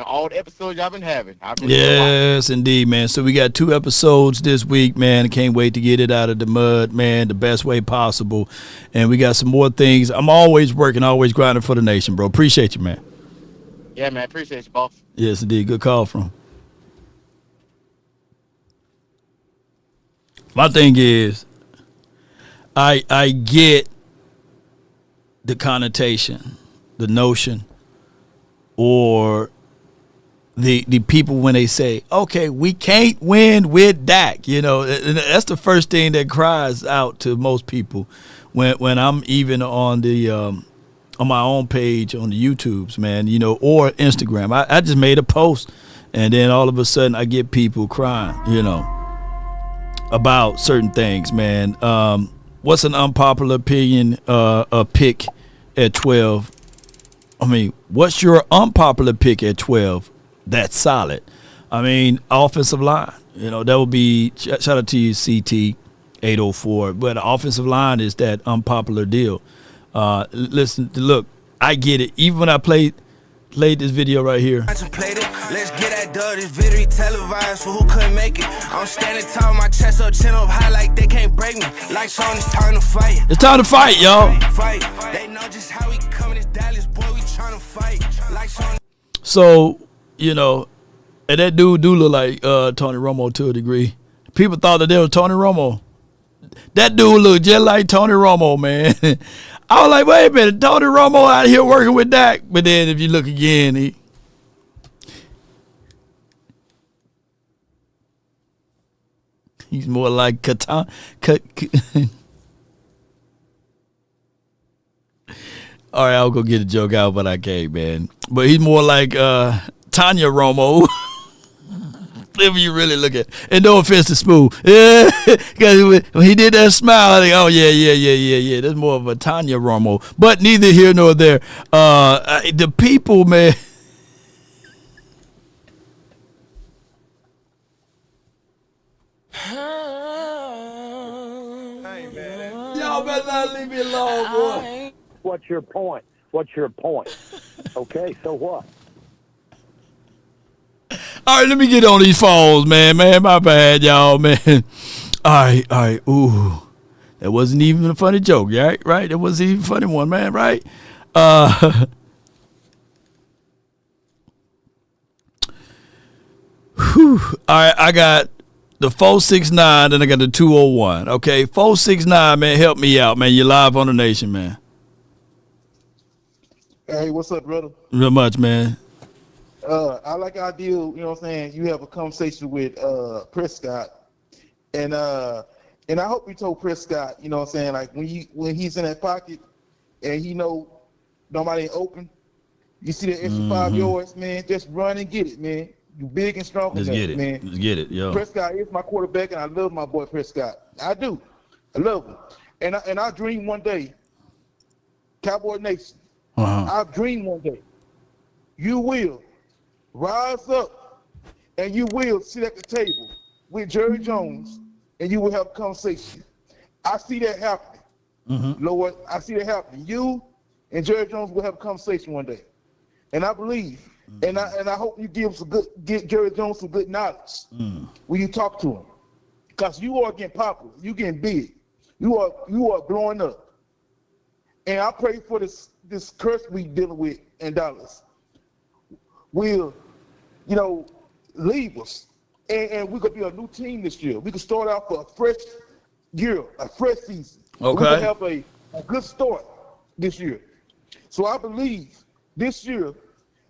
all the episodes y'all been having. Yes, indeed, man. So we got 2 episodes this week, man. Can't wait to get it out of the mud, man, the best way possible. And we got some more things. I'm always working, always grinding for the nation, bro. Appreciate you, man. Yeah, man. Appreciate you, boss. Yes, indeed. Good call from. My thing is, I get the connotation, the notion, or the people when they say, okay, we can't win with Dak. That's the first thing that cries out to most people when I'm even on the on my own page on the YouTubes, man, or Instagram. I just made a post, and then all of a sudden I get people crying, about certain things, man. What's an unpopular opinion, a pick at 12? I mean, what's your unpopular pick at 12? That's solid. I mean, offensive line. That would be, shout out to you, CT 804. But the offensive line is that unpopular deal. Listen, look, I get it. Even when I played this video right here. Let's get that dub, this video televised for who couldn't make it. I'm standing tall, my chest up, chin up high like they can't break me. Like Sean, it's time to fight. It's time to fight, y'all. They know just how we coming, this Dallas boy, we trying to fight. Like Sean. So, and that dude do look like Tony Romo to a degree. People thought that they were Tony Romo. That dude looked just like Tony Romo, man. I was like, wait a minute, Tony Romo out here working with Dak. But then if you look again, he's more like Catan. All right, I'll go get a joke out, but I can't, man. But he's more like Tanya Romo. If you really look at it. And no offense to Smooth. Yeah, because when he did that smile, I think, oh, yeah. That's more of a Tanya Romo. But neither here nor there. The people, man. Y'all better not leave me alone, boy. What's your point? What's your point? Okay, so what? All right, let me get on these phones, man. My bad, y'all, man. All right. Ooh, that wasn't even a funny joke, right? That wasn't even a funny one, man, right? Whew. All right, I got the 469, then I got the 201. Okay, 469, man, help me out, man. You're live on the nation, man. Hey, what's up, brother? Real much, man. I like our deal, you know what I'm saying? You have a conversation with Prescott. And I hope you told Prescott, you know what I'm saying, like when he's in that pocket and he know nobody ain't open, you see the extra 5 yards, man, just run and get it, man. You big and strong, Let's get it, man. Let's get it, yo. Prescott is my quarterback, and I love my boy Prescott. I do. I love him. And I dream one day, Cowboy Nation, I dream one day, you will rise up and you will sit at the table with Jerry Jones and you will have a conversation. I see that happening. Lord, I see that happening. You and Jerry Jones will have a conversation one day. And I believe, and I hope you get Jerry Jones some good knowledge when you talk to him. Because you are getting popular. You getting big. You are blowing up. And I pray for this curse we dealing with in Dallas will, leave us. And we're going to be a new team this year. We can start out for a fresh year, a fresh season. Okay. We can have a good start this year. So I believe this year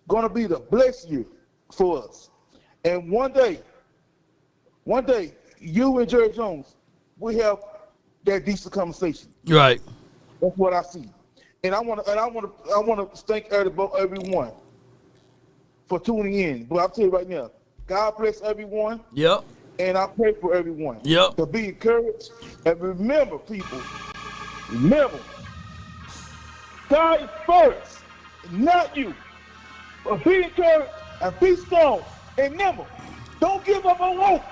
going to be the blessed year for us. And one day, you and Jerry Jones, we have that decent conversation. Right. That's what I see. And I want to thank everyone for tuning in. But I'll tell you right now, God bless everyone. Yep. And I pray for everyone. Yep. To be encouraged. And remember, people, God is first, not you. But be encouraged and be strong. And remember, don't give up on hope.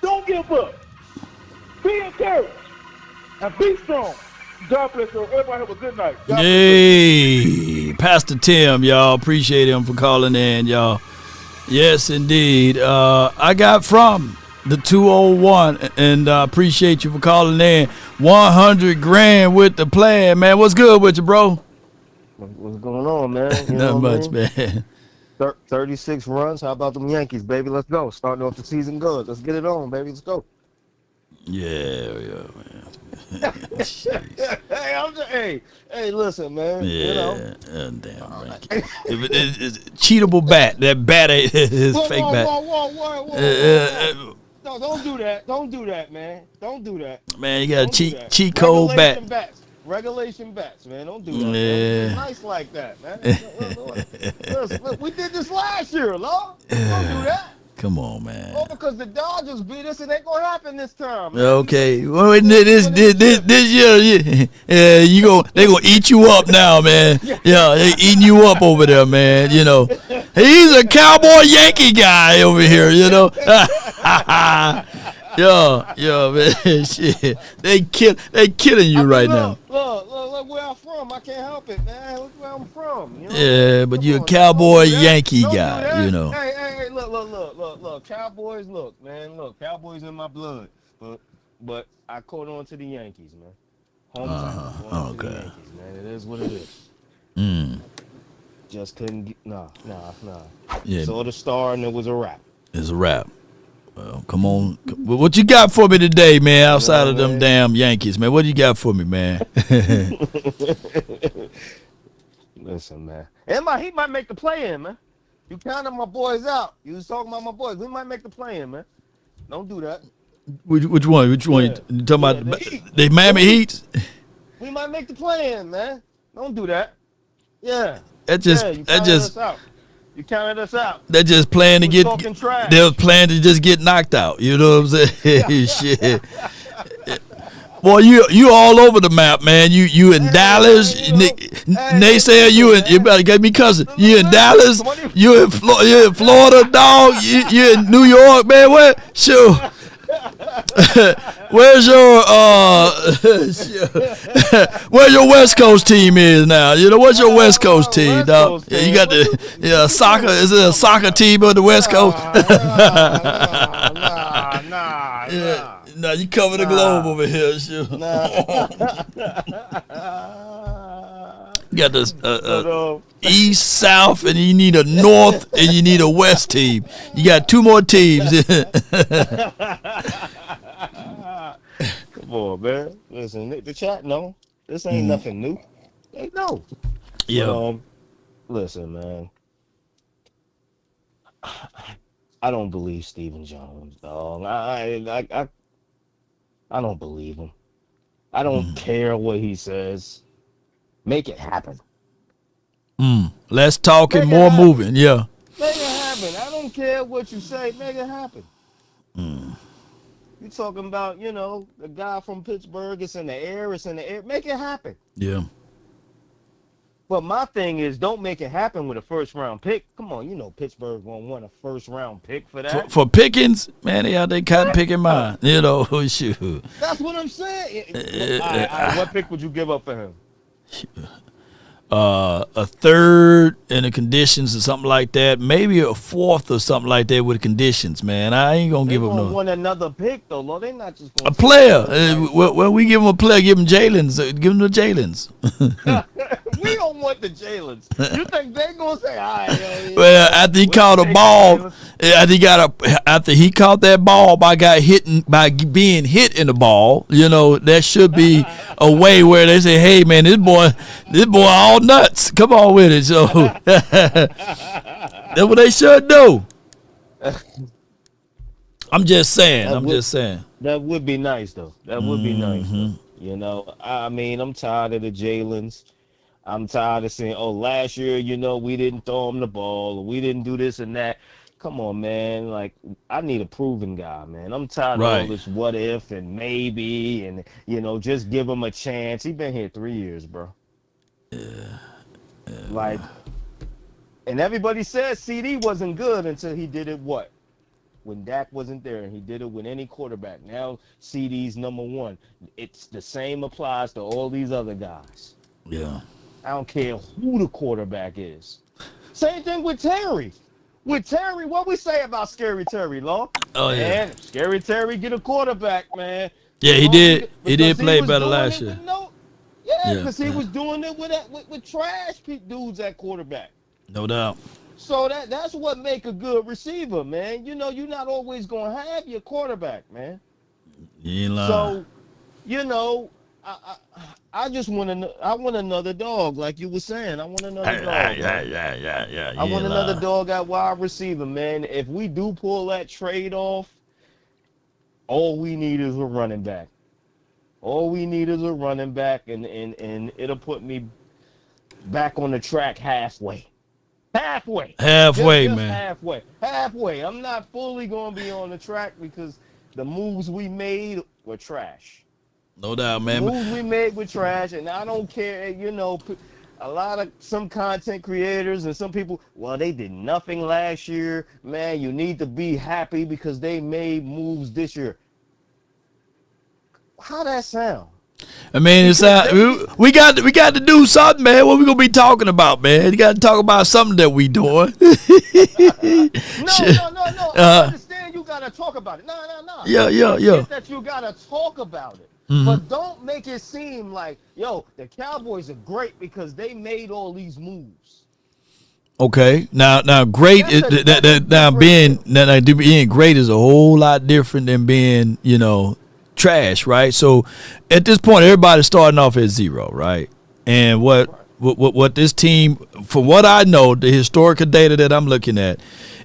Don't give up. Be encouraged and be strong. God bless you. Everybody have a good night. Yay. Pastor Tim, y'all. Appreciate him for calling in, y'all. Yes, indeed. I got from the 201, and appreciate you for calling in. 100 grand with the plan, man. What's good with you, bro? What's going on, man? You Not much, man. 36 runs. How about them Yankees, baby? Let's go. Starting off the season good. Let's get it on, baby. Let's go. Yeah, man. Hey, listen, man. Yeah, damn right. It's cheatable bat. That bat ain't his fake bat. Whoa. No, don't do that. Don't do that, man. Don't do that. Man, you got a cheat code bat. Regulation bats, man. Don't do that. Man. It's nice like that, man. Look, we did this last year, Lord. Don't do that. Come on, man. Oh, because the Dodgers beat us, it ain't gonna happen this time. Man. Okay, well, this year, they gonna eat you up now, man. Yeah, they eating you up over there, man. He's a Cowboy Yankee guy over here. Yeah, man. Shit, they killing you right now. Look where I'm from. I can't help it, man. Look where I'm from. Yeah, but you're a Cowboy Yankee guy, Hey, look. Cowboys, man. Look, Cowboys in my blood. But I caught on to the Yankees, man. Hometown. Okay. The Yankees, man. It is what it is. Just couldn't get, nah. Yeah. Saw the star and it was a wrap. It's a wrap. Well, come on. What you got for me today, man, outside of them damn Yankees, man? What do you got for me, man? Listen, man. He might make the play-in, man. You counted my boys out. You was talking about my boys. We might make the play-in, man. Don't do that. Which one? Which one? Yeah. You talking about the Miami Heat? We might make the play-in, man. Don't do that. Yeah. You counted us out. You counted us out. They're just playing to get. They're playing to just get knocked out. You know what I'm saying? Shit. Boy, you all over the map, man. You in Dallas, naysayer. You better get me cousin. You in Dallas. You in Florida, dog. You in New York, man. Where? Sure. Where's your where your West Coast team is now? You know what's your West Coast team, dog? Yeah, you got the soccer. Is it a soccer team on the West Coast? Nah. No, you cover the globe over here, sure. You got this east, south, and you need a north, and you need a west team. You got two more teams. Come on, man. Listen, the chat know this ain't nothing new. They know. Yeah. Listen, man. I don't believe Stephen Jones, dog. I don't believe him. I don't care what he says. Make it happen. Less talking, more moving. Yeah. Make it happen. I don't care what you say. Make it happen. You talking about, the guy from Pittsburgh, it's in the air. Make it happen. Yeah. But my thing is, don't make it happen with a first-round pick. Come on, Pittsburgh won't want a first-round pick for that. For Pickens, man, they cotton picking mine. Shoot. That's what I'm saying. What pick would you give up for him? A third in the conditions or something like that. Maybe a fourth or something like that with the conditions, man. I ain't going to give him no. They want another pick, though, Lord. They're not just going to. A player. Well, we give him a player. Give him Jalen's. Give him the Jalen's. We don't want the Jalen's. You think they're going to say, all right. Well, after he caught a ball, after he caught that ball by being hit in the ball, there should be a way where they say, hey, man, this boy all nuts. Come on with it. So that's what they should do. I'm just saying. That would be nice, though. That would be nice, though. I'm tired of the Jalen's. I'm tired of saying, last year, we didn't throw him the ball, or we didn't do this and that. Come on, man. Like, I need a proven guy, man. I'm tired of all this what if and maybe and, just give him a chance. He been here 3 years, bro. Yeah. And everybody said CD wasn't good until he did it when Dak wasn't there, and he did it with any quarterback. Now CD's number one. It's the same applies to all these other guys. Yeah. I don't care who the quarterback is. Same thing with Terry. With Terry, what we say about Scary Terry, Law? Oh, yeah. Man, Scary Terry get a quarterback, man. Yeah, he did. He did play better last year. Because he was doing it with trash dudes at quarterback. No doubt. So that's what make a good receiver, man. You're not always going to have your quarterback, man. You ain't lying. So, I just want another dog, like you were saying. I want another dog. Yeah. I want another dog at wide receiver, man. If we do pull that trade off, all we need is a running back. All we need is a running back, and it'll put me back on the track halfway. Halfway, just man. Halfway. I'm not fully going to be on the track because the moves we made were trash. No doubt, man. The moves we made were trash, and I don't care. A lot of some content creators and some people, they did nothing last year. Man, you need to be happy because they made moves this year. How that sound? I mean, we got to do something, man. What we gonna be talking about, man? You got to talk about something that we doing. No. I understand you gotta talk about it. No. Yeah. That you gotta talk about it, but don't make it seem like, the Cowboys are great because they made all these moves. Okay. Now great is being great is a whole lot different than being, trash, right? So at this point everybody's starting off at 0, right? And what this team, from what I know, the historical data that I'm looking at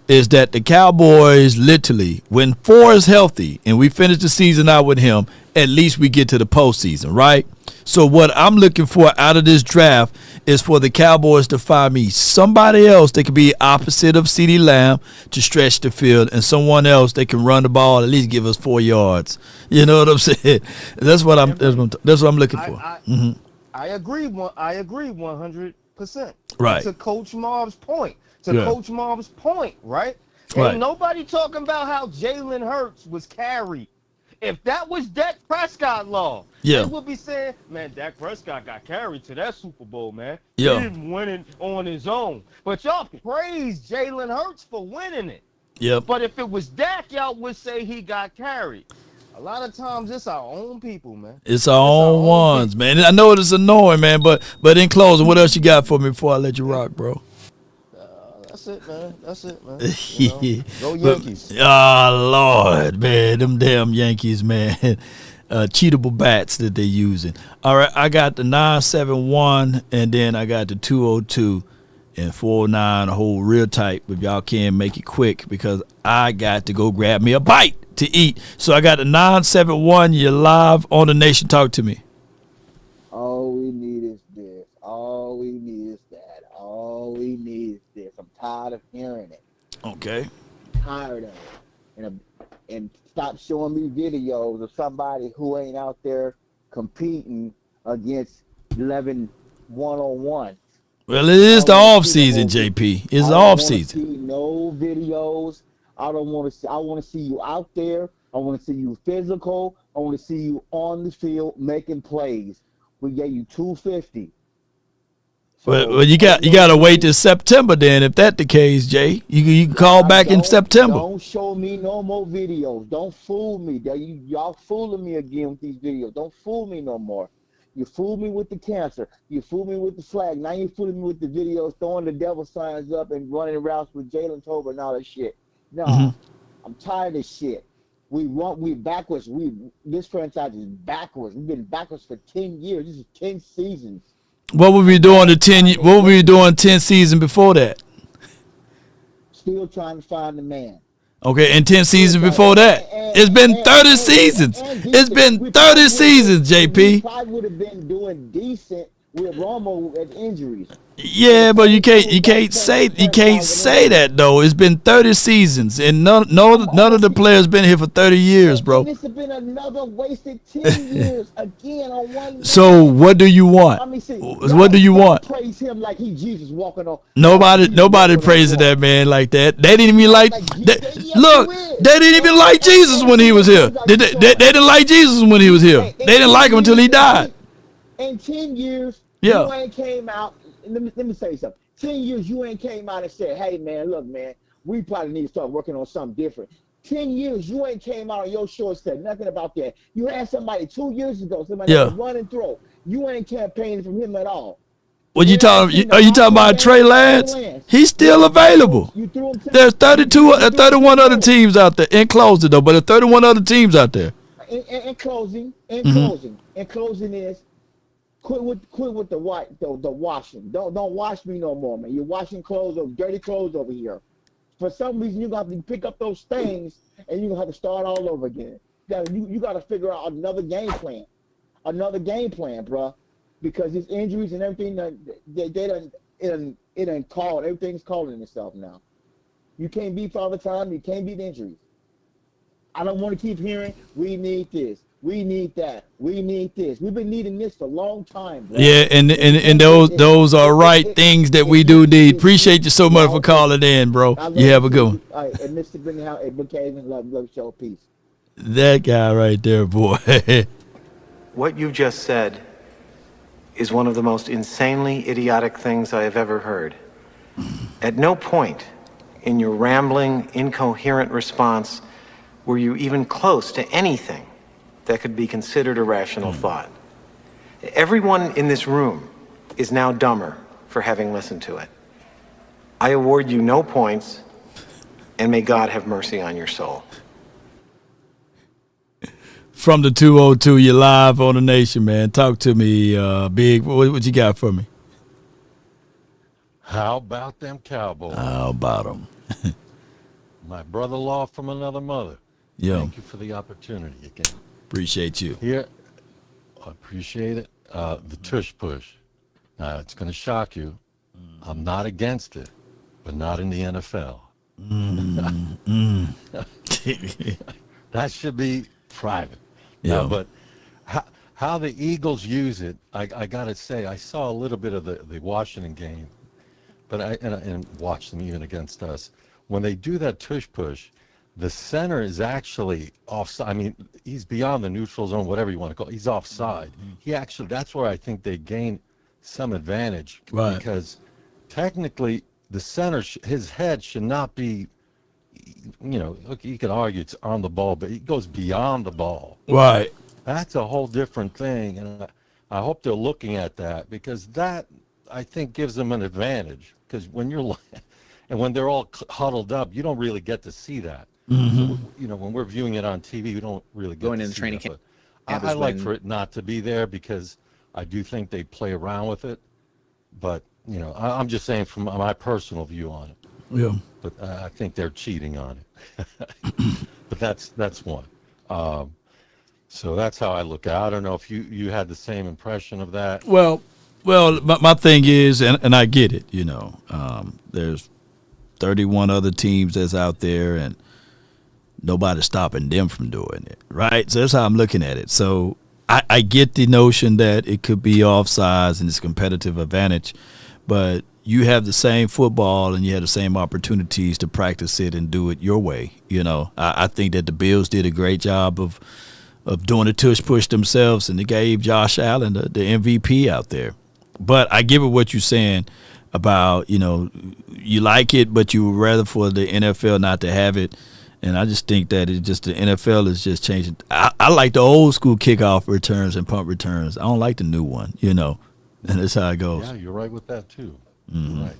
is that the Cowboys literally, when 4 is healthy and we finish the season out with him, at least we get to the postseason, right? So what I'm looking for out of this draft is for the Cowboys to find me somebody else that could be opposite of CeeDee Lamb to stretch the field, and someone else that can run the ball, at least give us 4 yards. You know what I'm saying? That's what I'm looking for. I agree 100%. Right. To Coach Marv's point. Right? Right. Ain't nobody talking about how Jalen Hurts was carried. If that was Dak Prescott law, they would be saying, man, Dak Prescott got carried to that Super Bowl, man. He didn't win it on his own. But y'all praise Jalen Hurts for winning it. Yep. But if it was Dak, y'all would say he got carried. A lot of times it's our own people, man. It's our own ones, man. I know it's annoying, man, but in closing, what else you got for me before I let you rock, bro? That's it, man. Go Yankees. Lord, man. Them damn Yankees, man. Cheatable bats that they're using. All right, I got the 971, and then I got the 202 and 409, a whole real tight, but y'all can make it quick because I got to go grab me a bite to eat. So I got the 971. You're live on the Nation. Talk to me. All we need is this. All we need is that. All we need is this. I'm tired of hearing it. Okay. Tired of it. And stop showing me videos of somebody who ain't out there competing against 11 one-on-one. Well, it is the off season, JP. It's the off season. No videos. I don't want to see. I want to see you out there. I want to see you physical. I want to see you on the field making plays. We gave you 250. Well, you got to wait till September then. If that's the case, Jay, you can call back in September. Don't show me no more videos. Don't fool me. Y'all fooling me again with these videos. Don't fool me no more. You fooled me with the cancer. You fooled me with the flag. Now you fooling me with the videos, throwing the devil signs up and running routes with Jalen Tolbert and all that shit. No, I'm tired of shit. We backwards. This franchise is backwards. We've been backwards for 10 years. This is 10 seasons. What were we doing 10 seasons before that? Still trying to find the man. Okay, and 10 seasons before that. It's been 30 seasons. It's been 30 seasons, JP. We probably would have been doing decent with Romo at injuries. Yeah, but you can't say that though. It's been 30 seasons, and none of the players been here for 30 years, bro. And this has been another wasted 10 years again on one. So what do you want? What do you want? Praise him like he Jesus walking on. Nobody praises that man like that. They didn't even like. Look, they didn't even like Jesus when he was here. They didn't like Jesus when he was here. They didn't like him until he died. In 10 years, you ain't came out. Let me say something. 10 years, you ain't came out and said, hey, man, look, man, we probably need to start working on something different. 10 years, you ain't came out on your show and said nothing about that. You had somebody 2 years ago, somebody that could run and throw. You ain't campaigning from him at all. What you talking? Are you talking about Trey Lance? He's still available. There's 31 other teams out there. In closing, though, but there's 31 other teams out there. In closing is, Quit with the washing. Don't wash me no more, man. You're washing clothes or dirty clothes over here. For some reason, you're gonna have to pick up those stains and you're gonna have to start all over again. You got to figure out another game plan, bro. Because his injuries and everything, it ain't called. Everything's calling itself now. You can't beat Father Time. You can't beat injuries. I don't want to keep hearing we need this. We need that. We need this. We've been needing this for a long time, bro. Yeah, and those are right things that we do need. Appreciate you so much for calling in, bro. You have a good one. All right, and Mr. Benny, love show, peace. That guy right there, boy. What you just said is one of the most insanely idiotic things I have ever heard. At no point in your rambling, incoherent response were you even close to anything that could be considered a rational thought. Everyone in this room is now dumber for having listened to it. I award you no points, and may God have mercy on your soul. From the 202, you're live on the Nation, man. Talk to me, Big. What you got for me? How about them Cowboys? How about them? My brother-in-law from another mother. Yeah. Thank you for the opportunity again. Appreciate you. Here, I appreciate it. The Tush push. Now, it's going to shock you. I'm not against it, but not in the NFL. That should be private. Yeah. No, but how the Eagles use it, I got to say, I saw a little bit of the Washington game, but and watched them even against us. When they do that tush push, the center is actually offside. I mean, he's beyond the neutral zone, whatever you want to call it. He's offside. He actually, that's where I think they gain some advantage. Right. Because technically, the center, his head should not be, look, you could argue it's on the ball, but he goes beyond the ball. Right. That's a whole different thing. And I hope they're looking at that, because that, I think, gives them an advantage. Because when you're, and when they're all huddled up, you don't really get to see that. So, when we're viewing it on TV, we don't really get Going to into see training that. camp. But I like for it not to be there, because I do think they play around with it. But, I'm just saying from my personal view on it. Yeah. But I think they're cheating on it. But that's one. So that's how I look at it. I don't know if you had the same impression of that. Well, my thing is, and I get it, there's 31 other teams that's out there, and nobody's stopping them from doing it, right? So that's how I'm looking at it. So I get the notion that it could be offsides and it's a competitive advantage, but you have the same football and you have the same opportunities to practice it and do it your way. I think that the Bills did a great job of doing the tush push themselves, and they gave Josh Allen the MVP out there. But I give it what you're saying about, you like it, but you would rather for the NFL not to have it. And I just think that it's just the NFL is just changing. I like the old school kickoff returns and punt returns. I don't like the new one, and that's how it goes. Yeah, you're right with that too. Mm-hmm. Right.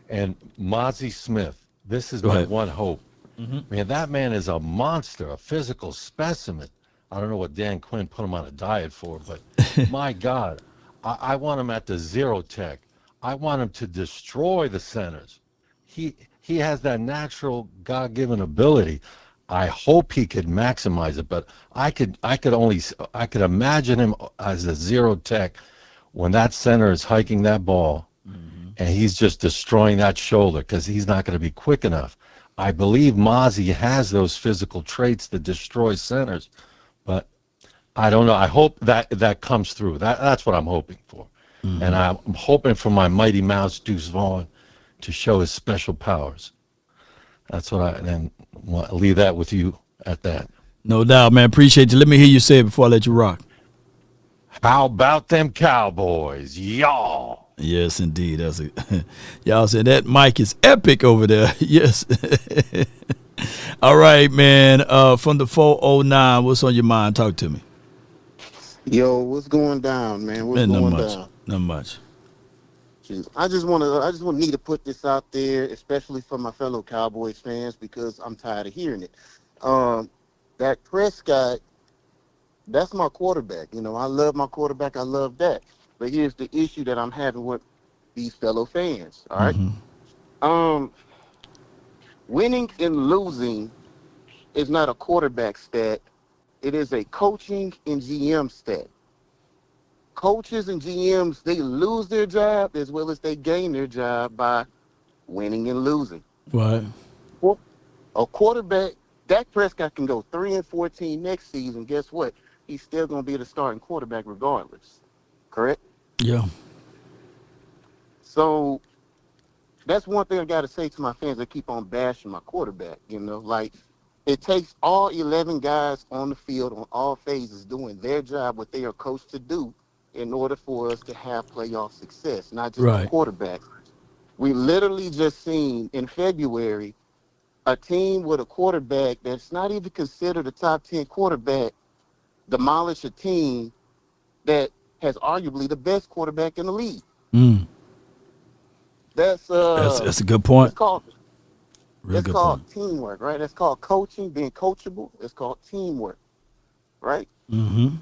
And Mozzie Smith, this is my one hope. Man, that man is a monster, a physical specimen. I don't know what Dan Quinn put him on a diet for, but my God, I want him at the zero tech. I want him to destroy the centers. He has that natural God-given ability. I hope he could maximize it, but I could imagine him as a zero tech when that center is hiking that ball, and he's just destroying that shoulder because he's not going to be quick enough. I believe Mozzie has those physical traits that destroy centers, but I don't know. I hope that comes through. That's what I'm hoping for. And I'm hoping for my mighty mouse, Deuce Vaughn, to show his special powers. That's what I'll leave that with you at that. No doubt, man. Appreciate you. Let me hear you say it before I let you rock. How about them Cowboys, y'all? Yes, indeed. Y'all said that mic is epic over there. Yes. All right, man. From the 409, what's on your mind? Talk to me. Yo, what's going down, man? What's going down? Not much. Jeez. I just need to put this out there, especially for my fellow Cowboys fans, because I'm tired of hearing it. Dak Prescott, that's my quarterback. I love my quarterback. I love Dak. But here's the issue that I'm having with these fellow fans. All right. Winning and losing is not a quarterback stat. It is a coaching and GM stat. Coaches and GMs, they lose their job as well as they gain their job by winning and losing. Right. Well, a quarterback, Dak Prescott can go 3-14 next season. Guess what? He's still going to be the starting quarterback regardless. Correct? Yeah. So that's one thing I got to say to my fans that keep on bashing my quarterback. It takes all 11 guys on the field on all phases doing their job, what they are coached to do, in order for us to have playoff success, not just the quarterback. We literally just seen in February a team with a quarterback that's not even considered a top 10 quarterback demolish a team that has arguably the best quarterback in the league. That's That's a good point. It's called teamwork, right? That's called coaching, being coachable. It's called teamwork, right? Mm-hmm.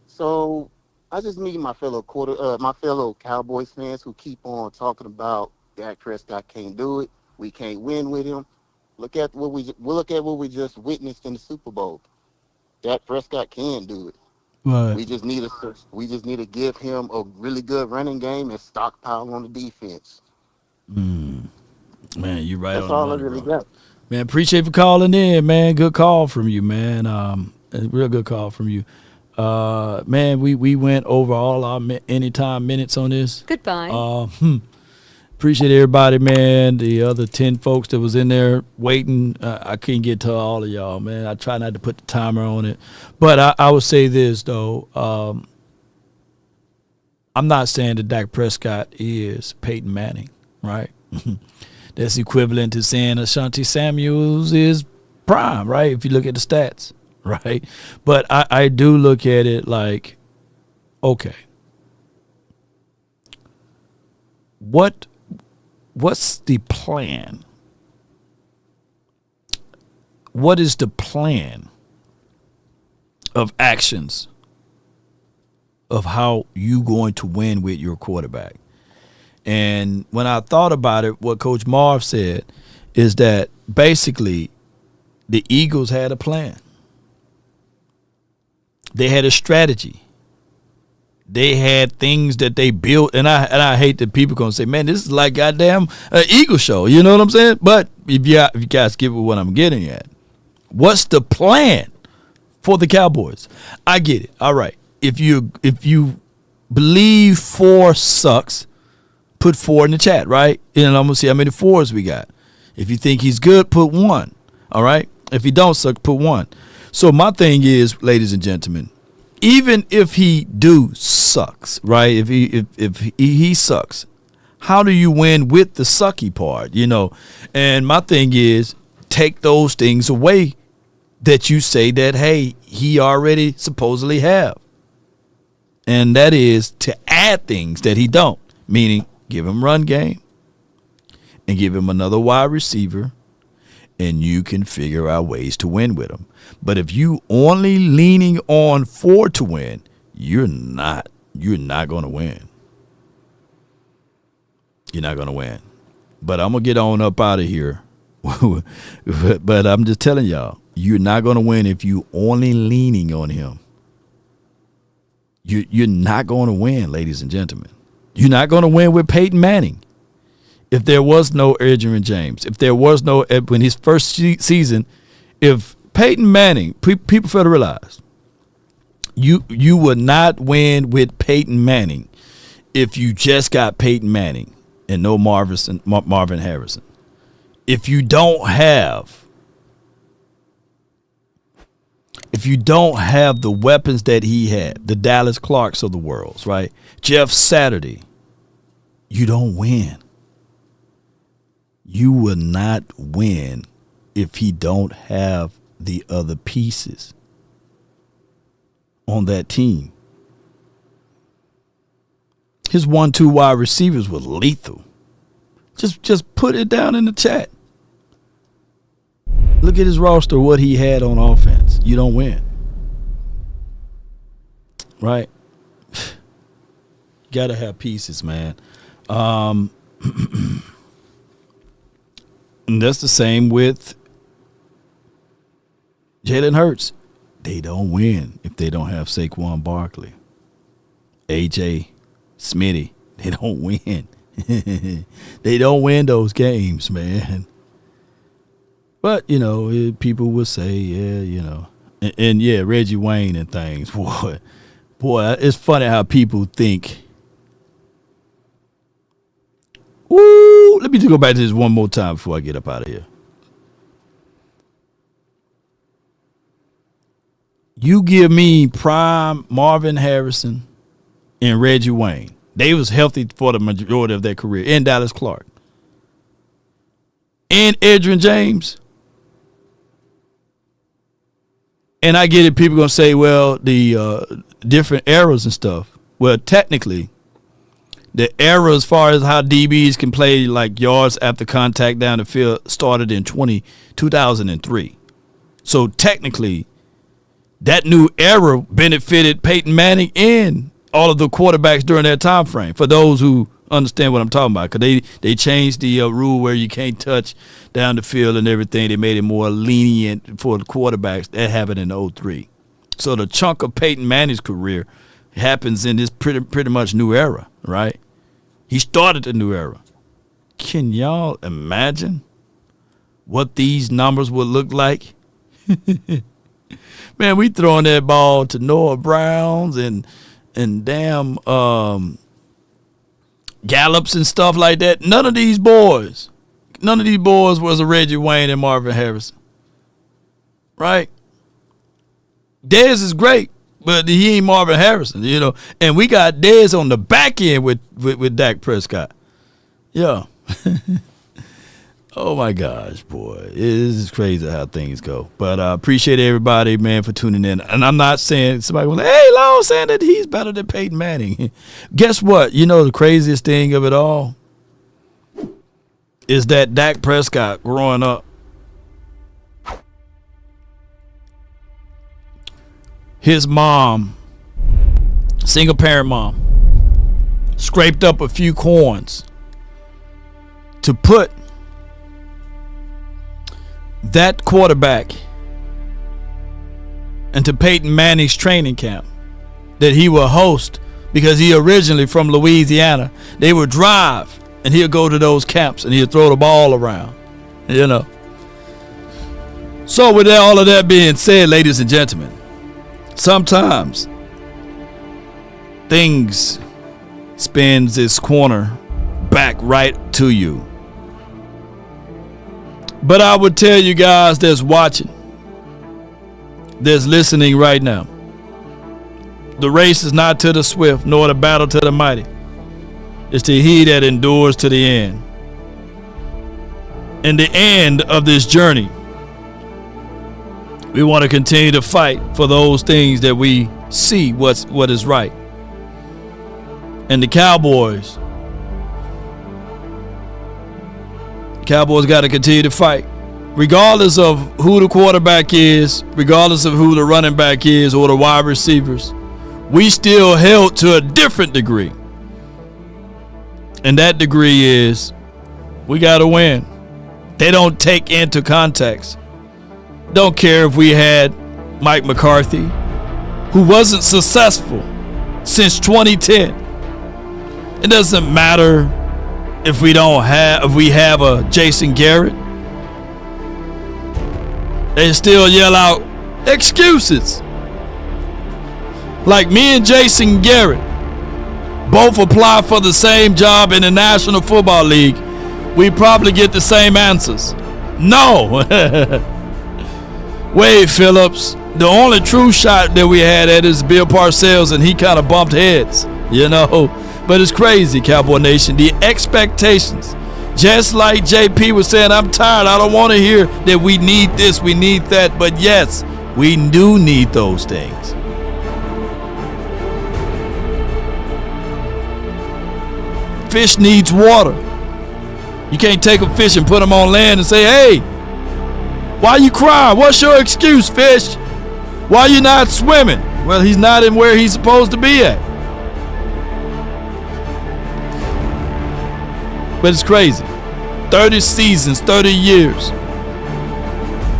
So I just need my fellow Cowboys fans who keep on talking about Dak Prescott can't do it. We can't win with him. Look at what we just witnessed in the Super Bowl. Dak Prescott can do it. Right. We just need to give him a really good running game and stockpile on the defense. Man, you're right. That's on all the I money, really bro. got. Man, appreciate for calling in, man. Good call from you, man. A real good call from you. Man, we went over all our anytime minutes on this. Goodbye. Appreciate everybody, man. The other 10 folks that was in there waiting, I couldn't get to all of y'all, man. I try not to put the timer on it. But I would say this, though. I'm not saying that Dak Prescott is Peyton Manning, right? That's equivalent to saying Asante Samuels is prime, right? If you look at the stats, right? But I do look at it like, okay, what's the plan? What is the plan of actions of how you going to win with your quarterback? And when I thought about it, what Coach Marv said is that basically the Eagles had a plan. They had a strategy. They had things that they built, and I hate that people gonna say, "Man, this is like goddamn Eagle show." You know what I'm saying? But if you guys get what I'm getting at, what's the plan for the Cowboys? I get it. All right, if you believe 4 sucks, put 4 in the chat, right? And I'm gonna see how many 4s we got. If you think he's good, put 1. All right. If he don't suck, put 1. So my thing is, ladies and gentlemen, even if he sucks, right? If he sucks, how do you win with the sucky part? You know, and my thing is, take those things away that you say that, hey, he already supposedly have, and that is to add things that he don't. Meaning, give him run game and give him another wide receiver, and you can figure out ways to win with him. But if you only leaning on 4 to win, you're not going to win. You're not going to win. But I'm going to get on up out of here. But I'm just telling y'all, you're not going to win if you only leaning on him. You're not going to win, ladies and gentlemen. You're not going to win with Peyton Manning. If there was no Adrian James, if there was no, when his first season, if Peyton Manning, people fail to realize, you would not win with Peyton Manning if you just got Peyton Manning and no Marvin Harrison. If you don't have the weapons that he had, the Dallas Clarks of the world, right? Jeff Saturday, you don't win. You will not win if he don't have the other pieces on that team. His 1-2 wide receivers were lethal. Just put it down in the chat. Look at his roster, what he had on offense. You don't win. Right? You gotta have pieces, man. And that's the same with Jalen Hurts. They don't win if they don't have Saquon Barkley. AJ Smitty, they don't win. They don't win those games, man. But, you know, people will say, yeah, you know. And yeah, Reggie Wayne and things. Boy, it's funny how people think. Woo! Let me just go back to this one more time before I get up out of here. You give me prime Marvin Harrison and Reggie Wayne. They was healthy for the majority of their career. And Dallas Clark. And Adrian James. And I get it. People going to say, well, the different eras and stuff. Well, technically, The era as far as how DBs can play like yards after contact down the field started in 2003. So technically, that new era benefited Peyton Manning and all of the quarterbacks during that time frame, for those who understand what I'm talking about, because they changed the rule where you can't touch down the field and everything. They made it more lenient for the quarterbacks. That happened in 03. So the chunk of Peyton Manning's career happens in this pretty much new era, right? He started the new era. Can y'all imagine what these numbers would look like? Man, we throwing that ball to Noah Browns and damn Gallups and stuff like that. None of these boys was a Reggie Wayne and Marvin Harrison. Right? Dez is great, but he ain't Marvin Harrison, you know. And we got Dez on the back end with Dak Prescott. Yeah. Oh my gosh, boy. It is crazy how things go. But I appreciate everybody, man, for tuning in. And I'm not saying somebody will, hey, Long saying that he's better than Peyton Manning. Guess what? You know the craziest thing of it all is that Dak Prescott growing up, his mom, single parent mom, scraped up a few coins to put that quarterback into Peyton Manning's training camp that he will host, because he originally from Louisiana. They would drive and he'll go to those camps and he'll throw the ball around, you know. So with all of that being said, ladies and gentlemen, sometimes things spins its corner back right to you. But I would tell you guys that's watching, that's listening right now, the race is not to the swift, nor the battle to the mighty. It's to he that endures to the end. In the end of this journey, we want to continue to fight for those things that we see what is right. And the Cowboys got to continue to fight. Regardless of who the quarterback is, regardless of who the running back is or the wide receivers, we still held to a different degree. And that degree is we got to win. They don't take into context. Don't care if we had Mike McCarthy, who wasn't successful since 2010. It doesn't matter if we have a Jason Garrett. They still yell out excuses. Like me and Jason Garrett both apply for the same job in the National Football League, we probably get the same answers. No. Wade Phillips, the only true shot that we had at is Bill Parcells, and he kind of bumped heads, you know. But it's crazy, Cowboy Nation. The expectations, just like JP was saying, I'm tired. I don't want to hear that we need this, we need that. But yes, we do need those things. Fish needs water. You can't take a fish and put him on land and say, hey, why you crying? What's your excuse, fish? Why you not swimming? Well, he's not in where he's supposed to be at. But it's crazy. 30 seasons, 30 years,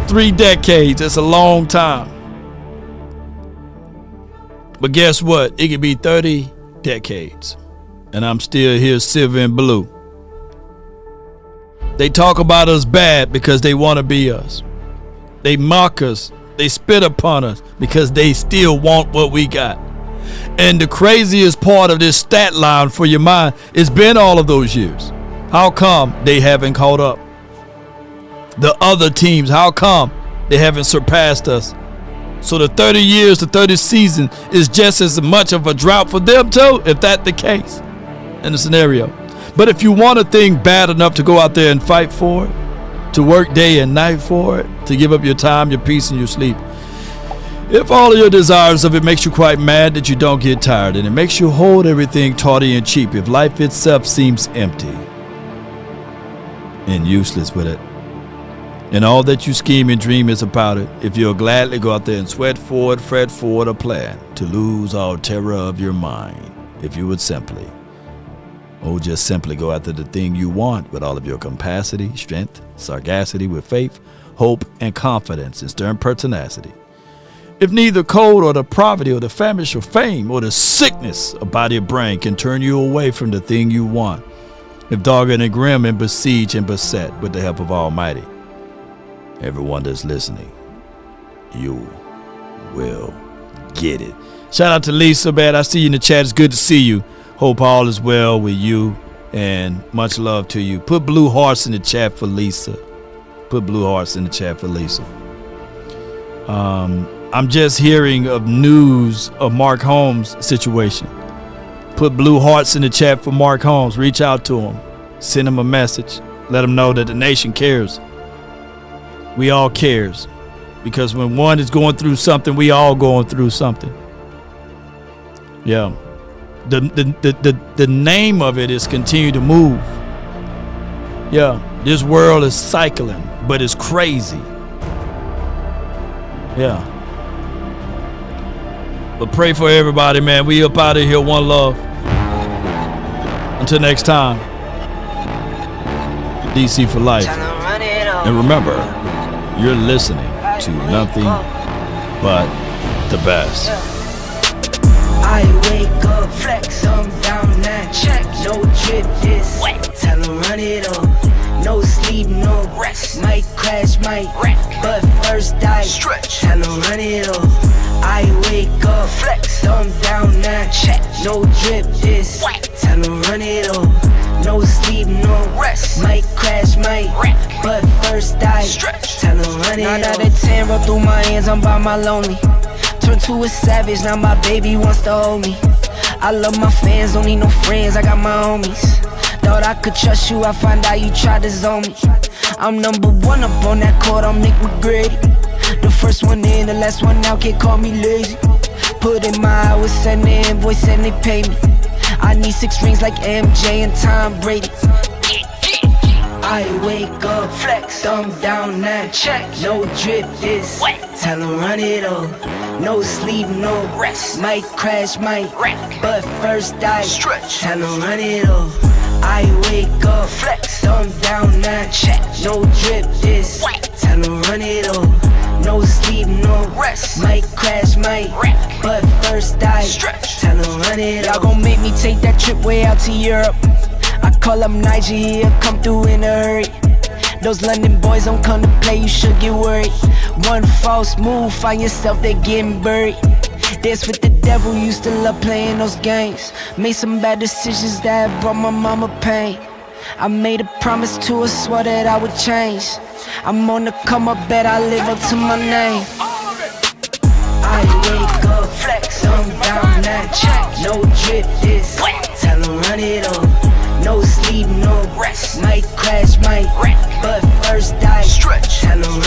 3 decades. That's a long time. But guess what? It could be 30 decades. And I'm still here, silver and blue. They talk about us bad because they want to be us. They mock us. They spit upon us because they still want what we got. And the craziest part of this stat line for your mind, it's been all of those years. How come they haven't caught up? The other teams, how come they haven't surpassed us? So the 30 years, the 30 season is just as much of a drought for them too, if that's the case in the scenario. But if you want a thing bad enough to go out there and fight for it, to work day and night for it, to give up your time, your peace, and your sleep, If all of your desires of it makes you quite mad that you don't get tired, and it makes you hold everything tawdry and cheap, if life itself seems empty and useless with it, and all that you scheme and dream is about it, if you'll gladly go out there and sweat forward, fret forward, or plan to lose all terror of your mind, if you would simply, just simply go after the thing you want with all of your capacity, strength, sagacity, with faith, hope, and confidence, and stern pertinacity. If neither cold or the poverty or the famish or fame or the sickness of body or brain can turn you away from the thing you want, if dogged and grim and besieged and beset with the help of Almighty, everyone that's listening, you will get it. Shout out to Lisa, man. I see you in the chat. It's good to see you. Hope all is well with you, and much love to you. Put blue hearts in the chat for Lisa. Put blue hearts in the chat for Lisa. I'm just hearing of news of Mark Holmes' situation. Put blue hearts in the chat for Mark Holmes. Reach out to him. Send him a message. Let him know that the nation cares. We all cares. Because when one is going through something, we all going through something. Yeah. The name of it is continue to move. Yeah. This world is cycling, but it's crazy. Yeah. But pray for everybody, man. We up out of here. One love. Until next time. DC for life. And remember, you're listening to nothing but the best. I wake up, flex, I'm down now. Check, no drip, this wet. Tell them run it up. No sleep, no rest. Might crash, might wreck. But first I stretch. Tell them run it up. I wake up, flex, thumb down now. Check, no drip, this wet. Tell them run it up. No sleep, no rest. Might crash, might wreck. But first I stretch. Tell them run it up. 9 out of 10 roll through my hands, I'm by my lonely. Turned to a savage, now my baby wants to hold me. I love my fans, don't need no friends, I got my homies. Thought I could trust you, I find out you tried to zone me. I'm number one up on that court, I'm Nick McGrady. The first one in, the last one out, can't call me lazy. Put in my hours, send the invoice and they pay me. I need 6 rings like MJ and Tom Brady. I wake up, flex, thumb down now. Check, no drip, this wet. Tell them run it up. No sleep, no rest. Might crash, might wreck. But first I stretch. Tell them run it up. I wake up, flex, thumb down now. Check, no drip, this wet. Tell them run it up. No sleep, no rest. Might crash, might wreck. But first I stretch. Tell them run it up. Y'all gon' make me take that trip way out to Europe. I call up Nigeria, come through in a hurry. Those London boys don't come to play, you should get worried. One false move, find yourself there getting buried. Dance with the devil, used to love playing those games. Made some bad decisions that brought my mama pain. I made a promise to her, swore that I would change. I'm on the come up, bet I live up to my name. I wake up, flex, thumb down now. Check, no drip, this wet. Tell them run it up. No sleep, no rest. Might crash, might wreck. But first I stretch. Tell them